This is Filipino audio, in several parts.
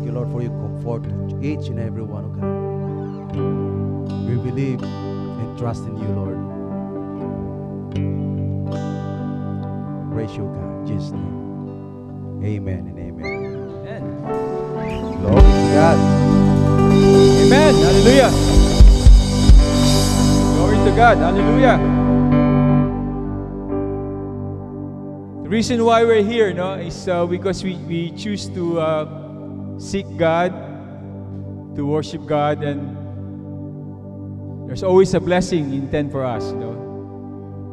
you, Lord, for your comfort to each and every one, oh God. We believe and trust in you, Lord. Praise you, God. In Jesus' name. Amen and amen. Amen. Glory to God. Amen. Hallelujah. Glory to God. Hallelujah. The reason why we're here, is because we choose to seek God, to worship God, and there's always a blessing intended for us,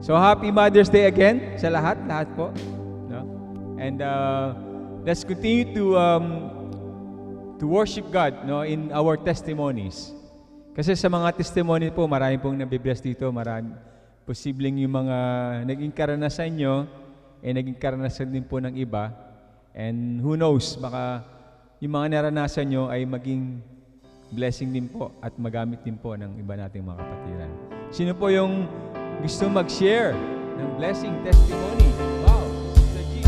So happy Mother's Day again sa lahat po, And let's continue to worship God, in our testimonies. Kasi sa mga testimony po, marami pong nabibless dito, marami posibleng yung mga naging karanasan nyo, naging karanasan din po ng iba. And who knows, baka yung mga naranasan nyo ay maging blessing din po at magamit din po ng iba nating mga kapatiran. Sino po yung gusto mag-share ng blessing testimony? Wow! Sister G.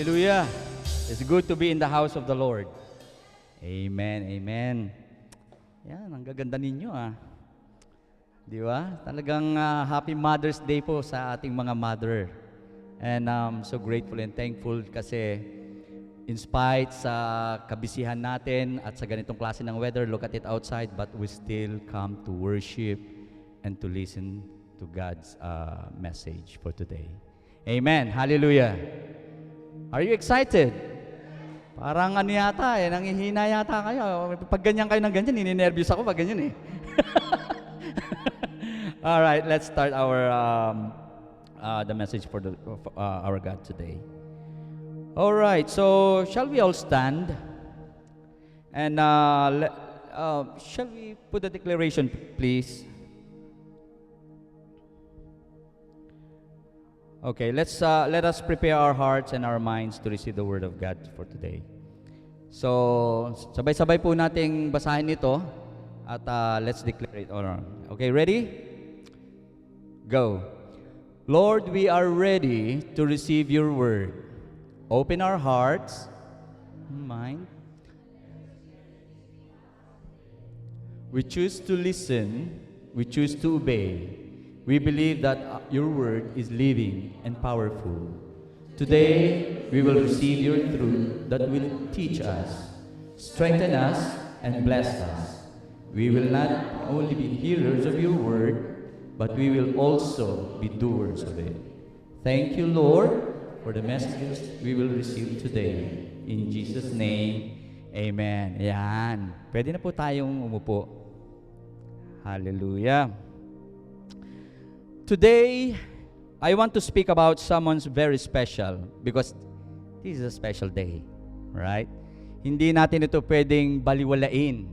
Hallelujah. It's good to be in the house of the Lord. Amen, amen. Yan, ang gaganda ninyo Di ba? Talagang happy Mother's Day po sa ating mga mother. And I'm so grateful and thankful kasi in spite sa kabisihan natin at sa ganitong klase ng weather, look at it outside, but we still come to worship and to listen to God's message for today. Amen. Hallelujah. Are you excited? Parang ano yata nangihina yata kayo. Pag ganyan kayo ng ganyan, nininervyos ako pag ganyan eh. All right, let's start the message for our God today. All right, so shall we all stand? And shall we put the declaration, please? Okay, let us prepare our hearts and our minds to receive the Word of God for today. So, sabay-sabay po nating basahin ito at let's declare it all. Okay, ready? Go. Lord, we are ready to receive your Word. Open our hearts, mind. We choose to listen. We choose to obey. We believe that your word is living and powerful. Today, we will receive your truth that will teach us, strengthen us, and bless us. We will not only be hearers of your word, but we will also be doers of it. Thank you, Lord, for the messages we will receive today. In Jesus' name, amen. Yan. Pwede na po tayong umupo. Hallelujah. Today, I want to speak about someone's very special because this is a special day, right? Hindi natin ito pwedeng baliwalain.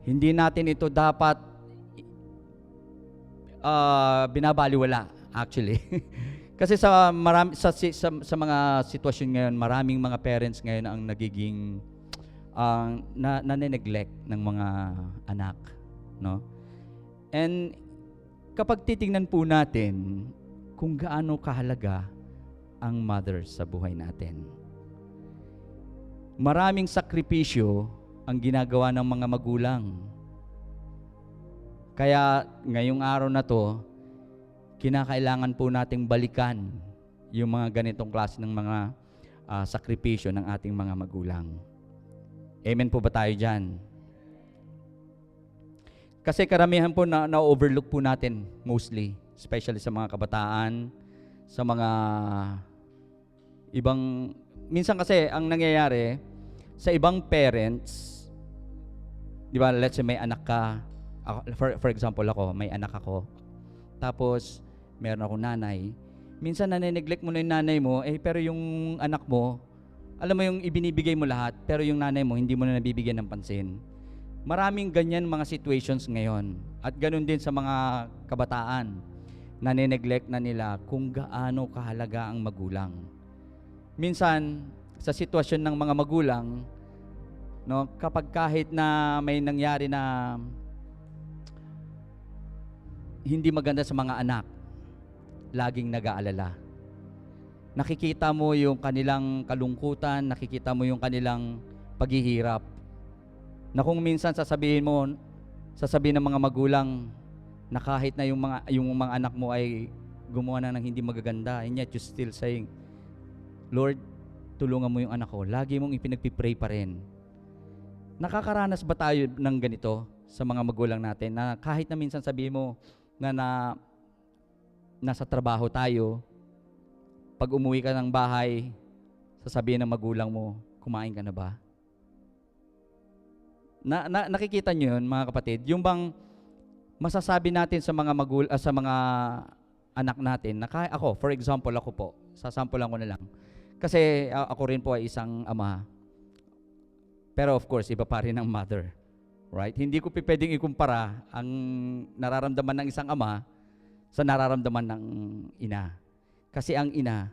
Hindi natin ito dapat binabaliwala, actually. Kasi sa mga sitwasyon ngayon, maraming mga parents ngayon ang nagiging nane-neglect ng mga anak, no? And kapag titingnan po natin kung gaano kahalaga ang mother sa buhay natin. Maraming sakripisyo ang ginagawa ng mga magulang. Kaya ngayong araw na to, kinakailangan po nating balikan yung mga ganitong klase ng mga sakripisyo ng ating mga magulang. Amen po ba tayo dyan? Kasi karamihan po na-overlook po natin mostly, especially sa mga kabataan, sa mga ibang, minsan kasi ang nangyayari, sa ibang parents, di ba, let's say may anak ka, for example ako, may anak ako, tapos meron akong nanay, minsan nane-neglect mo na yung nanay mo, pero yung anak mo, alam mo yung ibinibigay mo lahat, pero yung nanay mo, hindi mo na nabibigyan ng pansin. Maraming ganyan mga situations ngayon. At ganun din sa mga kabataan, nane-neglect na nila kung gaano kahalaga ang magulang. Minsan, sa sitwasyon ng mga magulang, no, kapag kahit na may nangyari na hindi maganda sa mga anak, laging nag-aalala. Nakikita mo yung kanilang kalungkutan, nakikita mo yung kanilang paghihirap. Na kung minsan sasabihin ng mga magulang na kahit na yung mga anak mo ay gumawa na ng hindi magaganda, and yet you still saying, Lord, tulungan mo yung anak ko. Lagi mong ipinagpipray pa rin. Nakakaranas ba tayo ng ganito sa mga magulang natin na kahit na minsan sabihin mo na nasa trabaho tayo, pag umuwi ka ng bahay, sasabihin ng magulang mo, kumain ka na ba? Nakikita nyo yun, mga kapatid, yung bang masasabi natin sa mga sa mga anak natin, na ako, for example, ako po, sasampulan ko na lang. Kasi ako rin po ay isang ama. Pero of course, iba pa rin ang mother. Right? Hindi ko pwedeng ikumpara ang nararamdaman ng isang ama sa nararamdaman ng ina. Kasi ang ina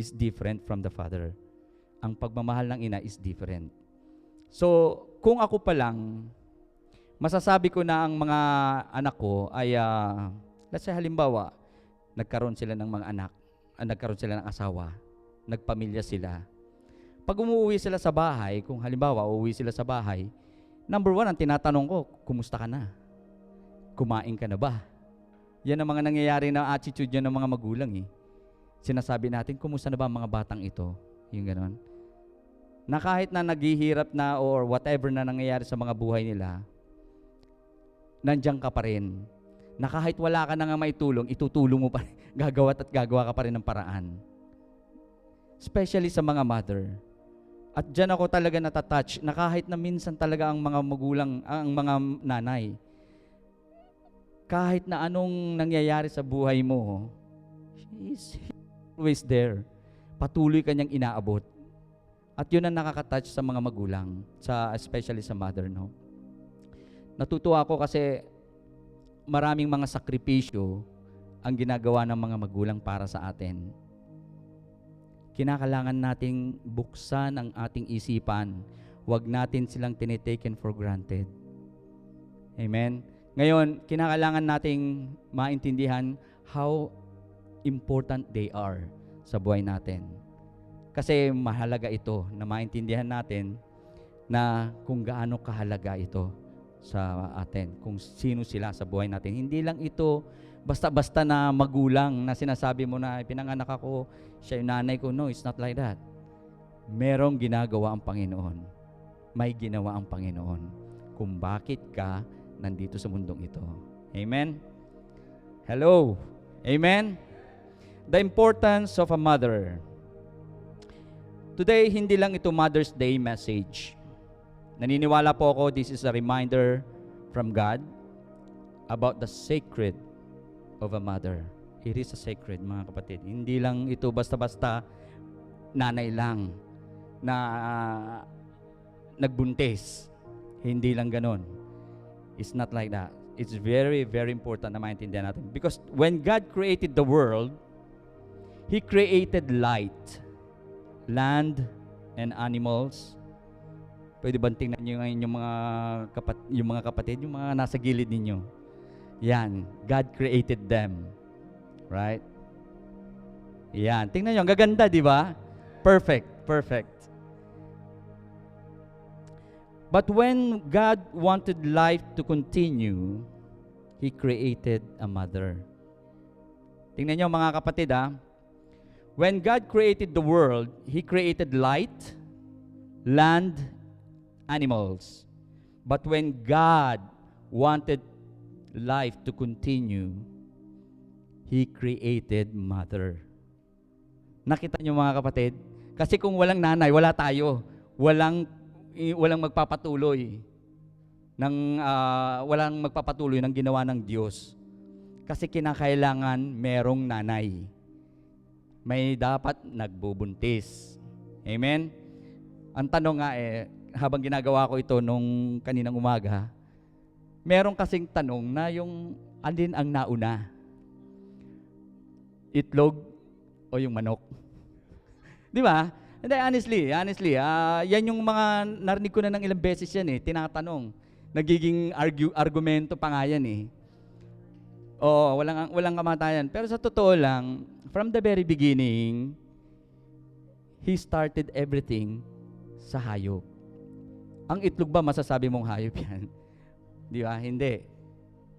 is different from the father. Ang pagmamahal ng ina is different. So, kung ako pa lang, masasabi ko na ang mga anak ko ay, let's say halimbawa, nagkaroon sila ng mga anak, nagkaroon sila ng asawa, nagpamilya sila. Pag umuwi sila sa bahay, kung halimbawa, uuwi sila sa bahay, number one, ang tinatanong ko, kumusta ka na? Kumain ka na ba? Yan ang mga nangyayari na attitude yan ng mga magulang eh. Sinasabi natin, kumusta na ba ang mga batang ito? Yung ganon. na kahit na naghihirap na or whatever na nangyayari sa mga buhay nila, nandiyan ka pa rin. Na kahit wala ka na nga maitulong, itutulong mo pa rin. Gagawa ka pa rin ng paraan. Especially sa mga mother. At dyan ako talaga natatouch na kahit na minsan talaga ang mga magulang, ang mga nanay, kahit na anong nangyayari sa buhay mo, she's always there. Patuloy kanyang inaabot. At yun ang nakakatouch sa mga magulang, especially sa mother, no? Natutuwa ako kasi maraming mga sakripisyo ang ginagawa ng mga magulang para sa atin. Kinakailangan nating buksan ang ating isipan. Huwag natin silang tinitaken for granted. Amen? Ngayon, kinakailangan nating maintindihan how important they are sa buhay natin. Kasi mahalaga ito na maintindihan natin na kung gaano kahalaga ito sa atin, kung sino sila sa buhay natin. Hindi lang ito basta-basta na magulang na sinasabi mo na pinanganak ako, siya yung nanay ko. No, it's not like that. Merong ginagawa ang Panginoon. May ginawa ang Panginoon kung bakit ka nandito sa mundong ito. Amen? Hello? Amen? The importance of a mother. Today, hindi lang ito Mother's Day message. Naniniwala po ako, this is a reminder from God about the sacred of a mother. It is a sacred, mga kapatid. Hindi lang ito basta-basta nanay lang na nagbuntis. Hindi lang ganon. It's not like that. It's very, very important na maintindihan natin. Because when God created the world, He created light, land, and animals. Pwede ba tingnan nyo ngayon yung mga kapatid, yung mga nasa gilid ninyo? Yan, God created them. Right? Yan, tingnan nyo, ang gaganda, di ba? Perfect, perfect. But when God wanted life to continue, He created a mother. Tingnan nyo mga kapatid, when God created the world, He created light, land, animals. But when God wanted life to continue, He created mother. Nakita niyo mga kapatid? Kasi kung walang nanay, wala tayo. Walang magpapatuloy ng ginawa ng Diyos. Kasi kinakailangan merong nanay. May dapat nagbubuntis. Amen? Ang tanong nga habang ginagawa ko ito nung kaninang umaga, meron kasing tanong na yung alin ang nauna? Itlog o yung manok? Di ba? Hindi, honestly, yan yung mga narinig ko na ng ilang beses yan tinatanong. Nagiging argumento pa nga yan Oo, walang kamatayan. Pero sa totoo lang, from the very beginning, He started everything sa hayop. Ang itlog ba masasabi mong hayop yan? Di ba? Hindi.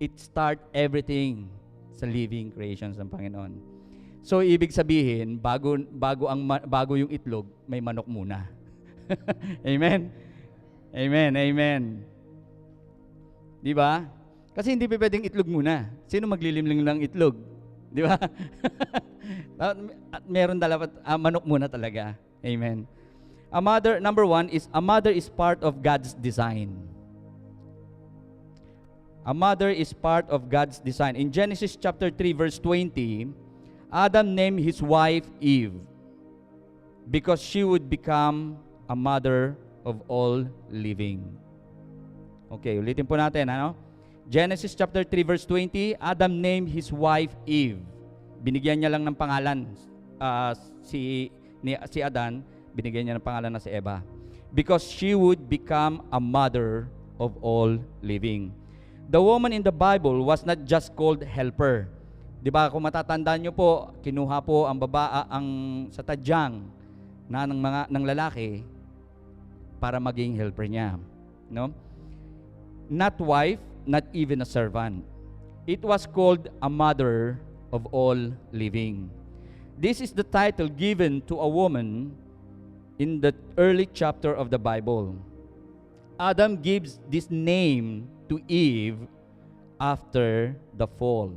It start everything sa living creations ng Panginoon. So, ibig sabihin, bago yung itlog, may manok muna. Amen? Amen, amen. Di ba? Kasi hindi pa pwedeng itlog muna. Sino maglilimling ng itlog? Di ba? At meron dapat manok muna talaga. Amen. Number one is, a mother is part of God's design. A mother is part of God's design. In Genesis chapter 3, verse 20, Adam named his wife Eve because she would become a mother of all living. Okay, ulitin po natin, Genesis chapter 3, verse 20, Adam named his wife Eve. Binigyan niya lang ng pangalan si Adan, binigyan niya ng pangalan na si Eva. Because she would become a mother of all living. The woman in the Bible was not just called helper. Di ba, kung matatandaan niyo po, kinuha po ang sa tadyang ng lalaki para maging helper niya. No? Not wife, not even a servant. It was called a mother of all living. This is the title given to a woman in the early chapter of the Bible. Adam gives this name to Eve after the fall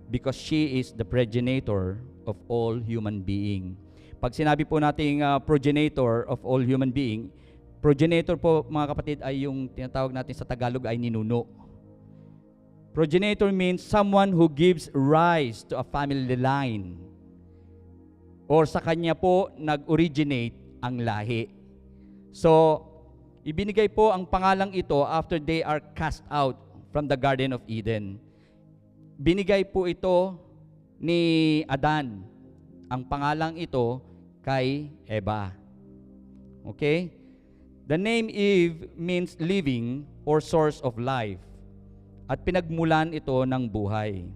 because she is the progenitor of all human being. Pag sinabi po nating progenitor of all human being, progenitor po mga kapatid ay yung tinatawag natin sa Tagalog ay ninuno. Progenitor means someone who gives rise to a family line. Or sa kanya po nag-originate ang lahi. So, ibinigay po ang pangalang ito after they are cast out from the Garden of Eden. Binigay po ito ni Adan. Ang pangalang ito kay Eva. Okay? The name Eve means living or source of life. At pinagmulan ito ng buhay.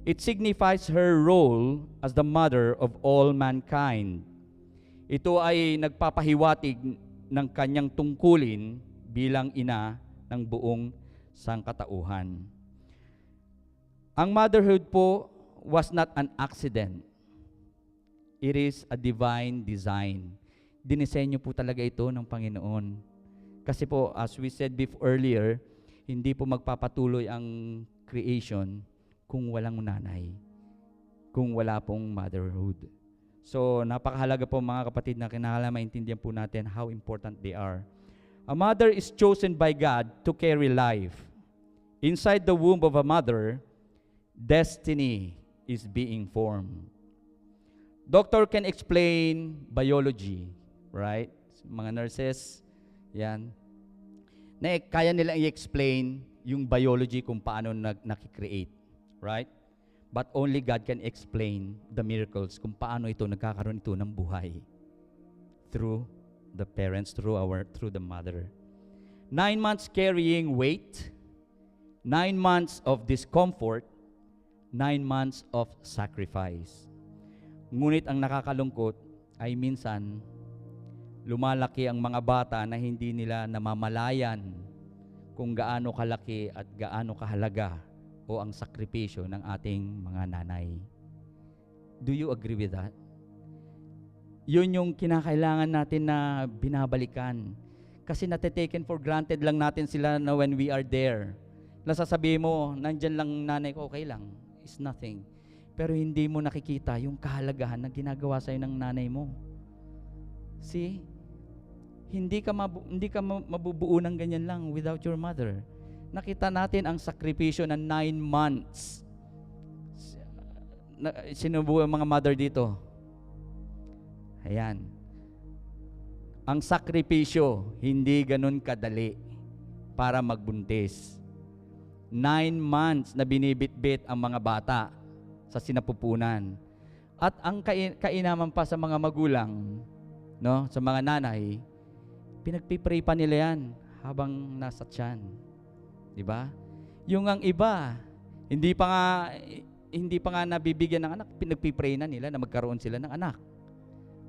It signifies her role as the mother of all mankind. Ito ay nagpapahiwatig ng kanyang tungkulin bilang ina ng buong sangkatauhan. Ang motherhood po was not an accident. It is a divine design. Dinisenyo po talaga ito ng Panginoon. Kasi po, as we said earlier, hindi po magpapatuloy ang creation kung walang nanay, kung wala pong motherhood. So, napakahalaga po mga kapatid na kinakailangan maintindihan po natin how important they are. A mother is chosen by God to carry life. Inside the womb of a mother, destiny is being formed. Doctor can explain biology, right? Mga nurses, yan. Kaya nilang i-explain yung biology kung paano nakikreate, right? But only God can explain the miracles kung paano ito nagkakaroon ito ng buhay through the parents, through the mother. 9 months carrying weight, 9 months of discomfort, 9 months of sacrifice. Ngunit ang nakakalungkot ay minsan lumalaki ang mga bata na hindi nila namamalayan kung gaano kalaki at gaano kahalaga o ang sakripisyo ng ating mga nanay. Do you agree with that? Yun yung kinakailangan natin na binabalikan. Kasi natitaken for granted lang natin sila na when we are there. Nasasabihin mo, nandyan lang nanay ko, okay lang. It's nothing. Pero hindi mo nakikita yung kahalagahan na ginagawa sa'yo ng nanay mo. See? Hindi ka mabubuo ng ganyan lang without your mother. Nakita natin ang sakripisyo na 9 months. Sinubuo ang mga mother dito. Ayan. Ang sakripisyo, hindi ganun kadali para magbuntis. 9 months na binibitbit ang mga bata sa sinapupunan. At ang kainaman pa sa mga magulang, no, sa mga nanay, pinagpipray pa nila yan habang nasa tiyan. Diba? Yung ang iba, hindi pa nga nabibigyan ng anak, pinagpipray na nila na magkaroon sila ng anak.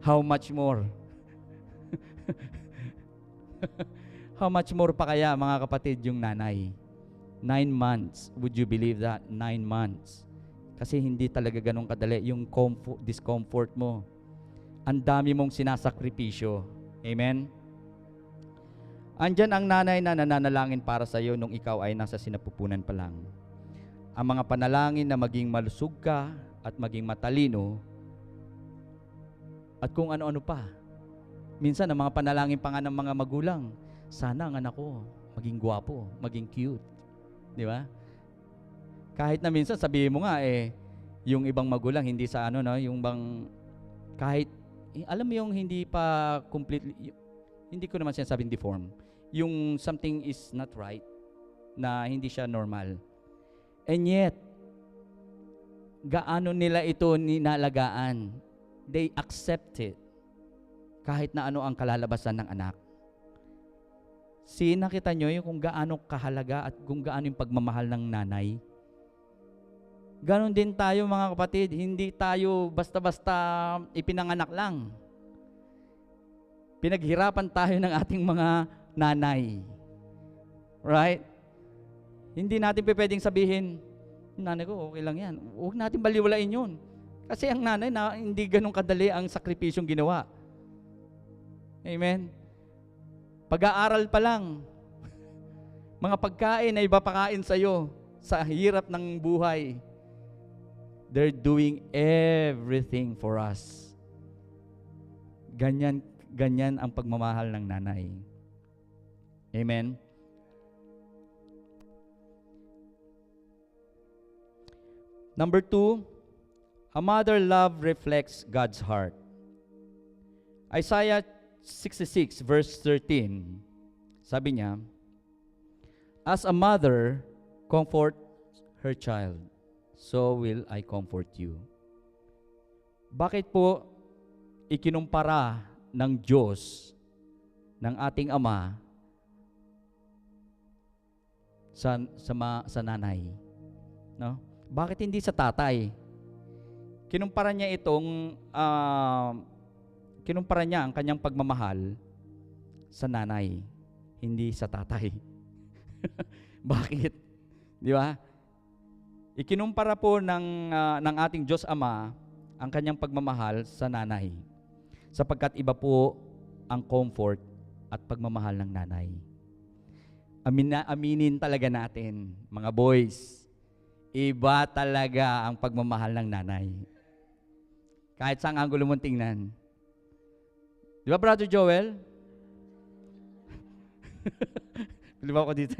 How much more? How much more pa kaya mga kapatid yung nanay? 9 months. Would you believe that? 9 months. Kasi hindi talaga ganun kadali yung discomfort mo. Ang dami mong sinasakripisyo. Amen? Andyan ang nanay na nananalangin para sa iyo nung ikaw ay nasa sinapupunan pa lang. Ang mga panalangin na maging malusog ka at maging matalino at kung ano-ano pa. Minsan, ang mga panalangin pa nga ng mga magulang, sana ang anak ko maging gwapo, maging cute. Di ba? Kahit na minsan, sabihin mo nga, yung ibang magulang, hindi sa ano, no? Yung bang, kahit, alam mo yung hindi pa completely, hindi ko naman sinasabing deform. Yung something is not right, na hindi siya normal. And yet, gaano nila ito ninalagaan? They accept it. Kahit na ano ang kalalabasan ng anak. Nakita nyo yung kung gaano kahalaga at kung gaano yung pagmamahal ng nanay. Ganon din tayo mga kapatid, hindi tayo basta-basta ipinanganak lang. Pinaghirapan tayo ng ating mga nanay. Right? Hindi natin pwedeng sabihin, nanay ko, okay lang yan. Huwag natin baliwalain yun. Kasi ang nanay, hindi ganun kadali ang sakripisyong ginawa. Amen? Pag-aaral pa lang, mga pagkain na ipapakain sa'yo sa hirap ng buhay, they're doing everything for us. Ganyan ang pagmamahal ng nanay. Amen? Number 2, a mother love reflects God's heart. Isaiah 66 verse 13, sabi niya, as a mother comfort her child, so will I comfort you. Bakit po ikinumpara ng Diyos, ng ating Ama, sa nanay? No? Bakit hindi sa tatay? Kinumpara niya ang kanyang pagmamahal sa nanay, hindi sa tatay. Bakit? Di ba? Ikinumpara po ng ating Diyos Ama ang kanyang pagmamahal sa nanay, sapagkat iba po ang comfort at pagmamahal ng nanay. Aminin talaga natin, mga boys, iba talaga ang pagmamahal ng nanay. Kahit saan anggulo mong tingnan. Di ba, Brother Joel? Libaw ko dito.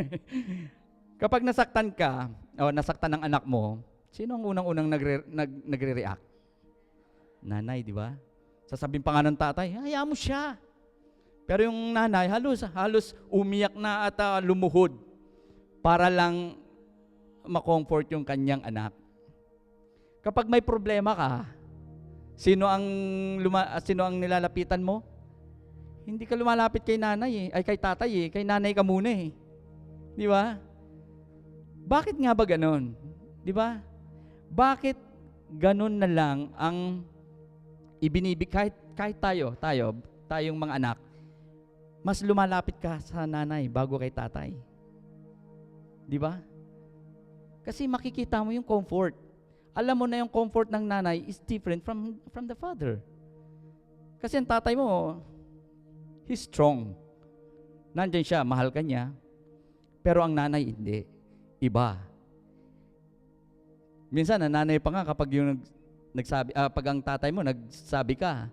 Kapag nasaktan ka, o nasaktan ng anak mo, sino ang unang-unang nagre-react? Nanay, di ba? Sasabihin pa nga ng tatay, hayaan mo siya. Pero yung nanay, halos umiyak na at lumuhod para lang ma-comfort yung kanyang anak. Kapag may problema ka, sino ang nilalapitan mo? Hindi ka lumalapit kay nanay kay tatay kay nanay ka muna eh. Di ba? Bakit nga ba ganon? Di ba? Bakit ganon na lang ang ibinibig kahit tayong mga anak, mas lumalapit ka sa nanay bago kay tatay. Di ba? Kasi makikita mo yung comfort. Alam mo na yung comfort ng nanay is different from the father. Kasi ang tatay mo, he's strong. Nandyan siya, mahal ka niya. Pero ang nanay, hindi. Iba. Minsan, ang nanay pa nga kapag yung pag ang tatay mo, nagsabi ka,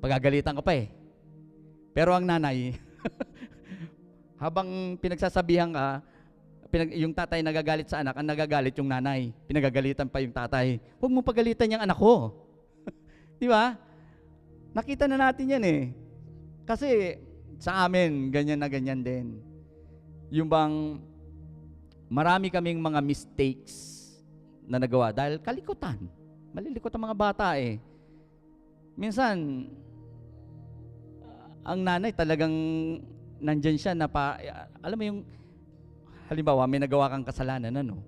pagagalitan ka pa eh. Pero ang nanay, habang pinagsasabihan ka, yung tatay nagagalit sa anak, ang nagagalit yung nanay. Pinagagalitan pa yung tatay. Huwag mo pagalitan yung anak ko. Di ba? Nakita na natin yan eh. Kasi sa amin, ganyan na ganyan din. Yung bang marami kaming mga mistakes na nagawa dahil kalikutan. Malilikot ang mga bata eh. Minsan, ang nanay talagang nandyan siya na alam mo yung halimbawa, may nagawa kang kasalanan, ano?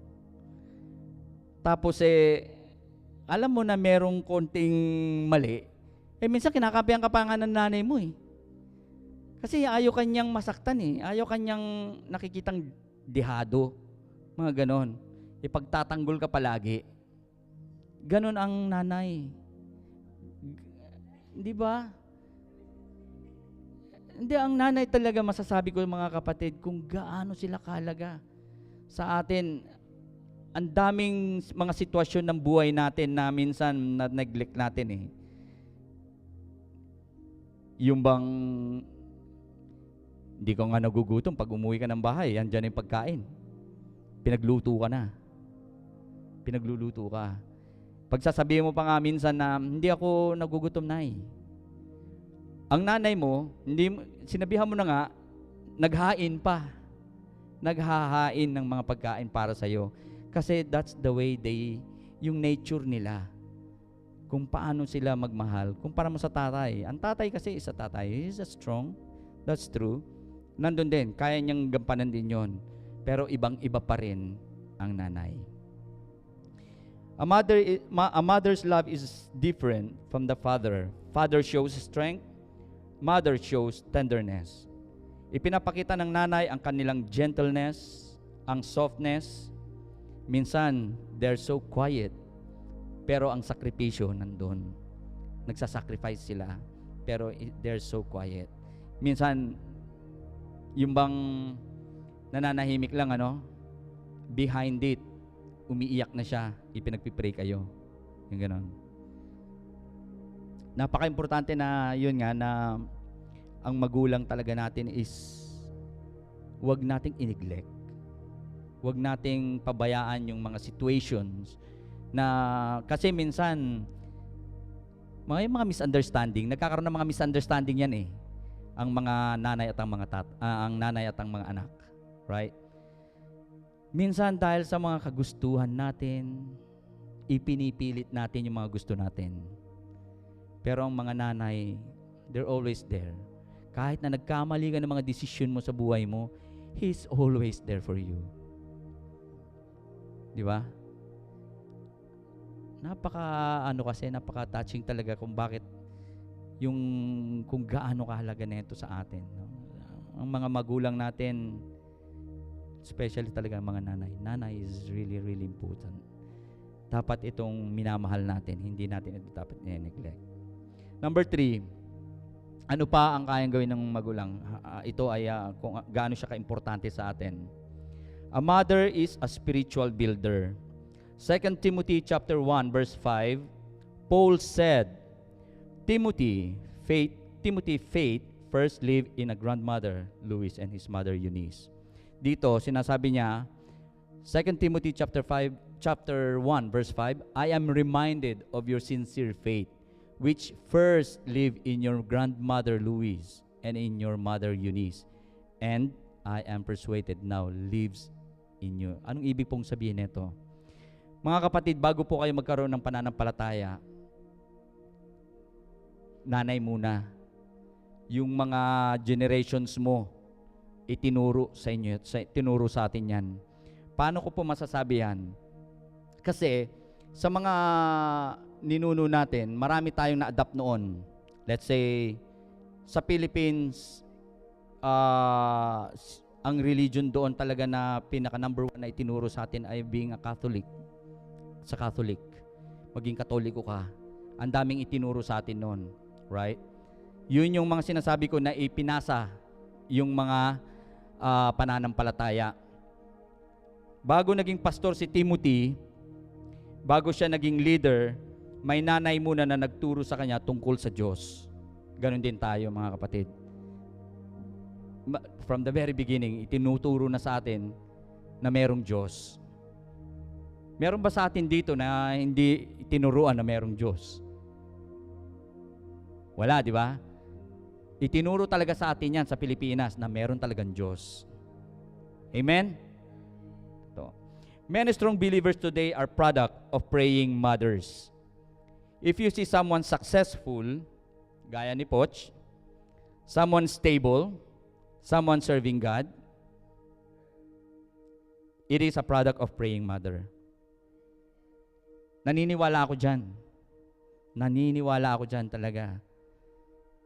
Tapos alam mo na merong konting mali, minsan kinakampihan ka pa nga ng nanay mo eh. Kasi ayaw kanyang masaktan eh. Ayaw kanyang nakikitang dihado. Mga ganon. Ipagtatanggol ka palagi. Ganon ang nanay. Di ba? Hindi, ang nanay talaga masasabi ko mga kapatid kung gaano sila kahalaga sa atin. Ang daming mga sitwasyon ng buhay natin na minsan na-neglect natin eh. Yung bang hindi ko nga nagugutom pag umuwi ka ng bahay, andyan yung pagkain. Pinagluto ka na. Pinagluluto ka. Pag sasabihin mo pa nga minsan na hindi ako nagugutom na eh. Ang nanay mo, sinabihan mo na nga, naghain pa. Naghahain ng mga pagkain para sa'yo. Kasi that's the way yung nature nila. Kung paano sila magmahal. Kumpara mo sa tatay. Ang tatay kasi isa tatay. He's strong. That's true. Nandun din. Kaya niyang gampanan din yon. Pero ibang-iba pa rin ang nanay. A mother's love is different from the father. Father shows strength. Mother shows tenderness. Ipinapakita ng nanay ang kanilang gentleness, ang softness. Minsan, they're so quiet. Pero ang sakripisyo nandun. Nagsasacrifice sila. Pero they're so quiet. Minsan, yung bang nananahimik lang, behind it, umiiyak na siya, ipinagpipray kayo. Yung ganon. Napaka-importante na yun nga na ang magulang talaga natin is wag nating i-neglect. Wag nating pabayaan yung mga situations na kasi minsan may mga misunderstanding, nagkakaroon ng mga misunderstanding yan eh. Ang mga nanay at ang nanay at ang mga anak, right? Minsan dahil sa mga kagustuhan natin, ipinipilit natin yung mga gusto natin. Pero ang mga nanay, they're always there. Kahit na nagkamali ka ng mga desisyon mo sa buhay mo, He's always there for you. Di ba? Napaka-touching talaga kung bakit kung gaano kahalaga nito sa atin. No? Ang mga magulang natin, especially talaga ang mga nanay. Nanay is really, really important. Dapat itong minamahal natin, hindi natin ito dapat i-neglect. Number 3, ano pa ang kayang gawin ng magulang? Ito ay kung gaano siya ka-importante sa atin. A mother is a spiritual builder. 2 Timothy chapter 1 verse 5, Paul said, Timothy, faith first lived in a grandmother, Lois, and his mother Eunice. Dito sinasabi niya, 2 Timothy chapter 1 verse 5, I am reminded of your sincere faith, which first lived in your grandmother Louise and in your mother Eunice, and I am persuaded now lives in you. Anong ibig pong sabihin nito? Mga kapatid, bago po kayo magkaroon ng pananampalataya, nanay muna. Yung mga generations mo, itinuro sa inyo, tinuro sa atin yan. Paano ko po masasabi yan? Kasi sa mga ninuno natin, marami tayong na-adapt noon. Let's say, sa Philippines, ang religion doon talaga na pinaka number 1 na itinuro sa atin ay being a Catholic. Sa Catholic, maging Katoliko ka. Ang daming itinuro sa atin noon, right? Yun yung mga sinasabi ko na ipinasa yung mga pananampalataya. Bago naging pastor si Timothy, bago siya naging leader, may nanay muna na nagturo sa kanya tungkol sa Diyos. Ganon din tayo, mga kapatid. From the very beginning, itinuturo na sa atin na merong Diyos. Meron ba sa atin dito na hindi itinuruan na merong Diyos? Wala, di ba? Itinuro talaga sa atin yan sa Pilipinas na meron talagang Diyos. Amen? Ito. Many strong believers today are product of praying mothers. If you see someone successful, gaya ni Poch, someone stable, someone serving God, it is a product of praying mother. Naniniwala ako dyan. Naniniwala ako dyan talaga.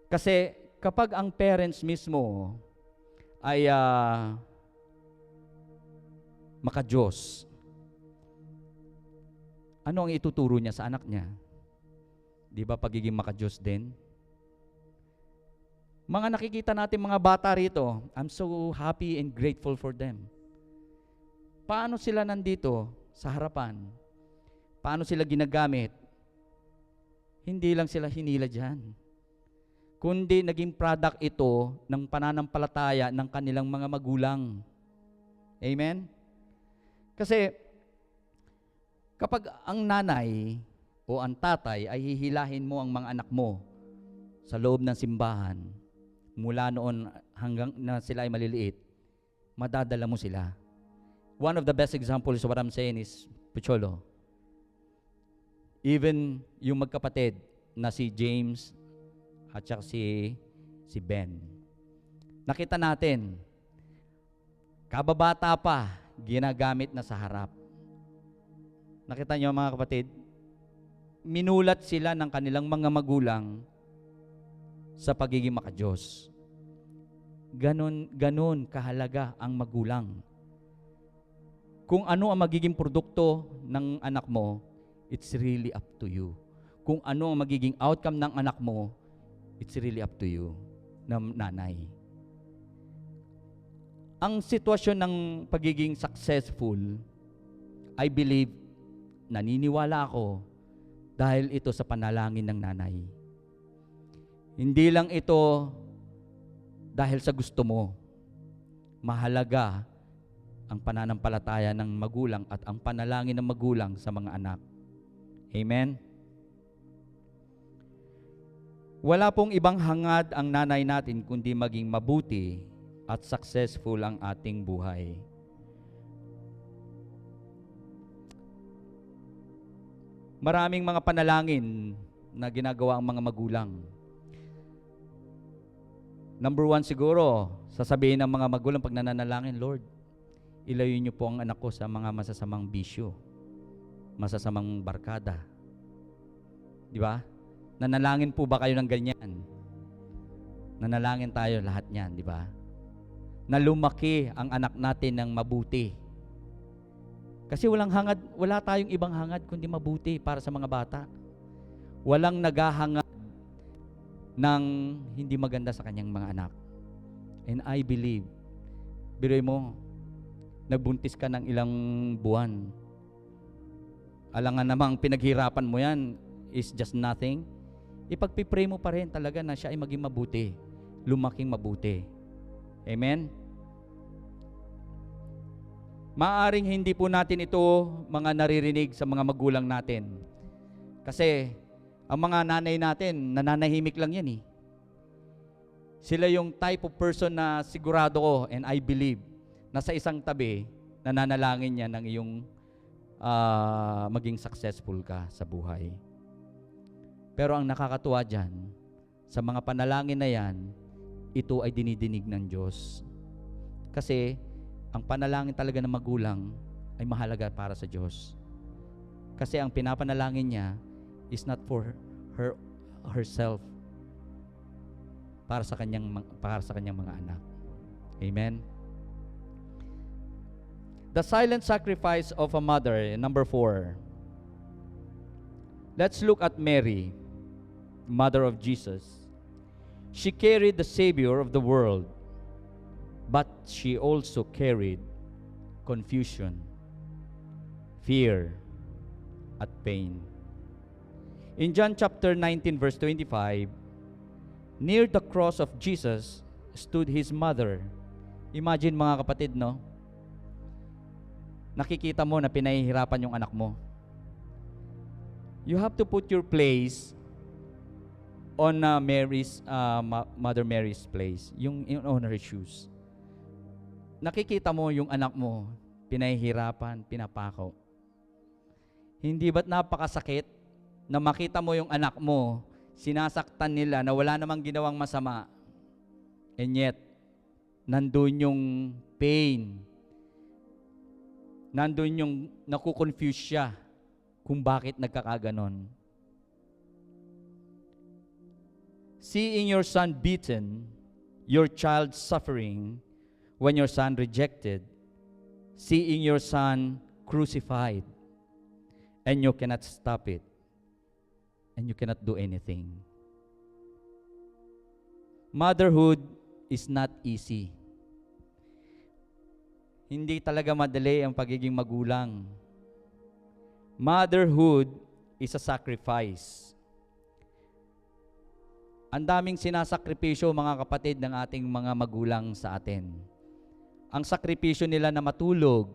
Kasi kapag ang parents mismo ay maka-Diyos, ano ang ituturo niya sa anak niya? Di ba pagiging maka-Diyos din? Mga nakikita natin mga bata rito, I'm so happy and grateful for them. Paano sila nandito sa harapan? Paano sila ginagamit? Hindi lang sila hinila dyan, kundi naging product ito ng pananampalataya ng kanilang mga magulang. Amen? Kasi kapag ang nanay o ang tatay ay hihilahin mo ang mga anak mo sa loob ng simbahan, mula noon hanggang na sila ay maliliit, madadala mo sila. One of the best examples of what I'm saying is Pucholo. Even yung magkapatid na si James at saka si Ben. Nakita natin, kababata pa, ginagamit na sa harap. Nakita niyo mga kapatid, minulat sila ng kanilang mga magulang sa pagiging maka-Diyos. Ganon kahalaga ang magulang. Kung ano ang magiging produkto ng anak mo, it's really up to you. Kung ano ang magiging outcome ng anak mo, it's really up to you. na nanay. Ang sitwasyon ng pagiging successful, I believe, naniniwala ako, dahil ito sa panalangin ng nanay. Hindi lang ito dahil sa gusto mo. Mahalaga ang pananampalataya ng magulang at ang panalangin ng magulang sa mga anak. Amen? Wala pong ibang hangad ang nanay natin kundi maging mabuti at successful ang ating buhay. Maraming mga panalangin na ginagawa ang mga magulang. Number 1 siguro, sasabihin ng mga magulang pag nananalangin, Lord, ilayo niyo po ang anak ko sa mga masasamang bisyo, masasamang barkada. Di ba? Nanalangin po ba kayo ng ganyan? Nanalangin tayo lahat niyan, di ba? Na lumaki ang anak natin ng mabuti. Kasi wala tayong ibang hangad kundi mabuti para sa mga bata. Walang naghahangad ng hindi maganda sa kanyang mga anak. And I believe, biruin mo, nagbuntis ka ng ilang buwan. Alangan namang pinaghirapan mo yan is just nothing. Ipagpipray mo pa rin talaga na siya ay maging mabuti, lumaking mabuti. Amen? Maaring hindi po natin ito mga naririnig sa mga magulang natin. Kasi ang mga nanay natin, nananahimik lang yan eh. Sila yung type of person na sigurado ko and I believe na sa isang tabi, nananalangin niya ng iyong maging successful ka sa buhay. Pero ang nakakatuwa dyan, sa mga panalangin na yan, ito ay dinidinig ng Diyos. Kasi ang panalangin talaga ng magulang ay mahalaga para sa Diyos. Kasi ang pinapanalangin niya is not for herself, para sa kanyang mga anak. Amen. The silent sacrifice of a mother, number 4. Let's look at Mary, mother of Jesus. She carried the Savior of the world, but she also carried confusion, fear, at pain. In John chapter 19 verse 25, near the cross of Jesus stood his mother. Imagine mga kapatid, no? Nakikita mo na pinahihirapan yung anak mo. You have to put your place on Mother Mary's place, yung on her shoes. Nakikita mo yung anak mo, pinahihirapan, pinapako. Hindi ba't napakasakit na makita mo yung anak mo, sinasaktan nila na wala namang ginawang masama, and yet, nandun yung pain, nandun yung nakukonfuse siya kung bakit nagkakaganon. Seeing your son beaten, your child suffering, when your son rejected, seeing your son crucified, and you cannot stop it, and you cannot do anything. Motherhood is not easy. Hindi talaga madali ang pagiging magulang. Motherhood is a sacrifice. Ang daming sinasakripisyo, mga kapatid, ng ating mga magulang sa atin. Ang sakripisyo nila na matulog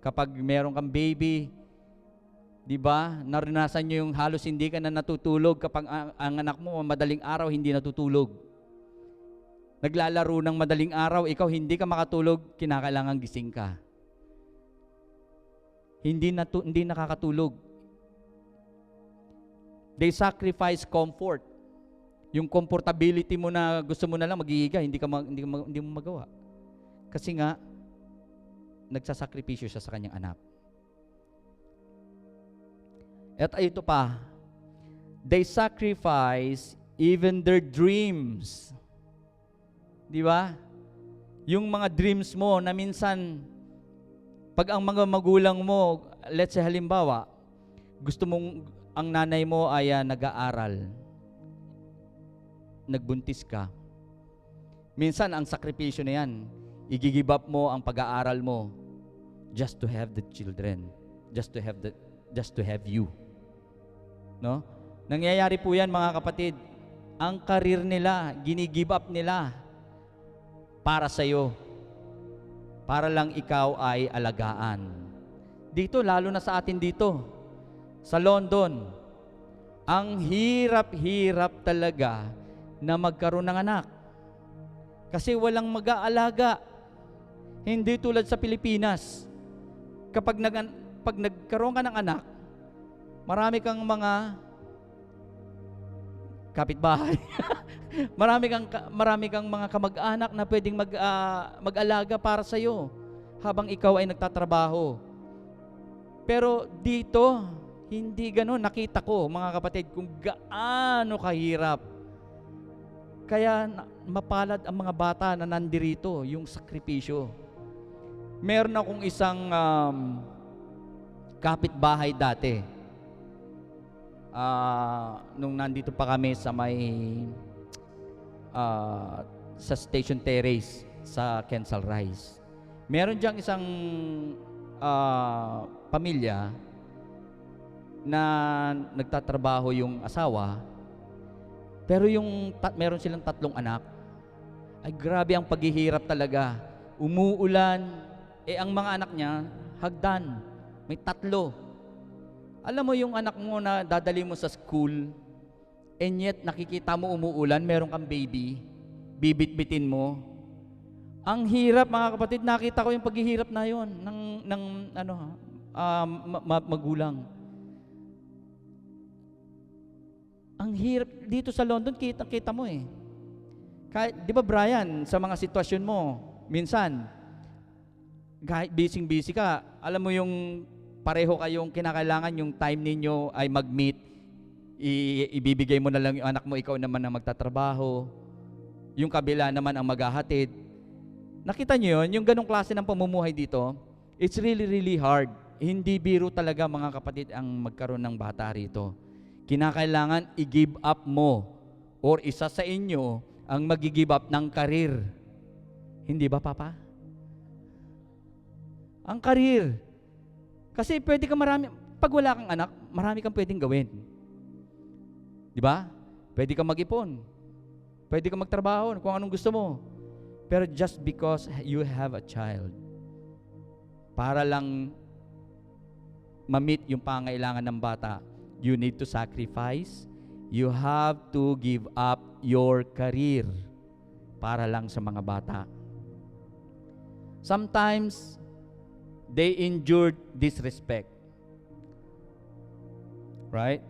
kapag meron kang baby, di ba? Naranasan nyo yung halos hindi ka na natutulog kapag ang anak mo madaling araw hindi natutulog. Naglalaro ng madaling araw, ikaw hindi ka makatulog, kinakailangan gising ka. Hindi nakakatulog. They sacrifice comfort. Yung comfortability mo na gusto mo na lang maghihiga, hindi mo magawa. Kasi nga, nagsasakripisyo siya sa kanyang anak. At ito pa, they sacrifice even their dreams. Di ba? Yung mga dreams mo na minsan, pag ang mga magulang mo, let's say halimbawa, gusto mong, ang nanay mo ay nag-aaral, nagbuntis ka, Minsan, ang sakripisyo na yan, i-give up mo ang pag-aaral mo just to have the children, just to have you. No? Nangyayari po yan, mga kapatid. Ang karir nila, gini-give up nila para sa iyo. Para lang ikaw ay alagaan. Dito, lalo na sa atin dito, sa London, ang hirap-hirap talaga na magkaroon ng anak. Kasi walang mag-aalaga. Hindi tulad sa Pilipinas. Kapag pag nagkaroon ka ng anak, marami kang mga kapitbahay. marami kang mga kamag-anak na pwedeng mag-alaga para sa iyo habang ikaw ay nagtatrabaho. Pero dito, hindi ganoon. Nakita ko, mga kapatid, kung gaano kahirap. Kaya mapalad ang mga bata na nandirito, yung sakripisyo. Meron akong isang kapitbahay dati. Nung nandito pa kami sa sa Station Terrace sa Kensal Rise. Meron diyang isang pamilya na nagtatrabaho yung asawa, pero meron silang 3 anak. Ay grabe ang paghihirap talaga. Umuulan, ang mga anak niya, hagdan. May 3. Alam mo yung anak mo na dadali mo sa school, and yet nakikita mo umuulan, meron kang baby, bibit-bitin mo. Ang hirap, mga kapatid, nakita ko yung paghihirap na yon ng magulang. Ang hirap dito sa London, kita mo eh. Kahit, di ba Brian, sa mga sitwasyon mo, minsan, kahit busy ka, alam mo yung pareho kayong kinakailangan, yung time ninyo ay mag-meet, ibibigay mo na lang yung anak mo, ikaw naman ang magtatrabaho, yung kabila naman ang maghahatid. Nakita nyo yun? Yung ganong klase ng pamumuhay dito, it's really, really hard. Hindi biro talaga, mga kapatid, ang magkaroon ng bata rito. Kinakailangan i-give up mo or isa sa inyo ang mag-give up ng karir. Hindi ba, Papa? Ang karir. Kasi pwede ka pag wala kang anak, marami kang pwedeng gawin. Di ba? Pwede kang mag-ipon. Pwede kang magtrabaho kung anong gusto mo. Pero just because you have a child, para lang ma-meet yung pangailangan ng bata, you need to sacrifice. You have to give up your career para lang sa mga bata. Sometimes, they endured disrespect. Right?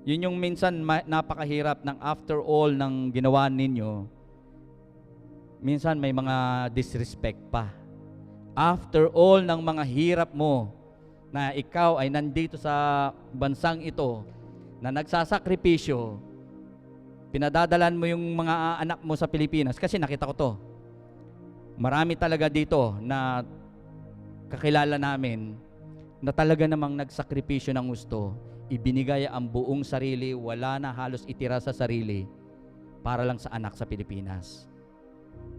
Yun yung minsan napakahirap ng after all ng ginawa ninyo, minsan may mga disrespect pa. After all ng mga hirap mo, na ikaw ay nandito sa bansang ito, na nagsasakripisyo, pinadadalan mo yung mga anak mo sa Pilipinas, kasi nakita ko to. Marami talaga dito na kakilala namin na talaga namang nagsakripisyo ng gusto, ibinigay ang buong sarili, wala na halos itira sa sarili para lang sa anak sa Pilipinas.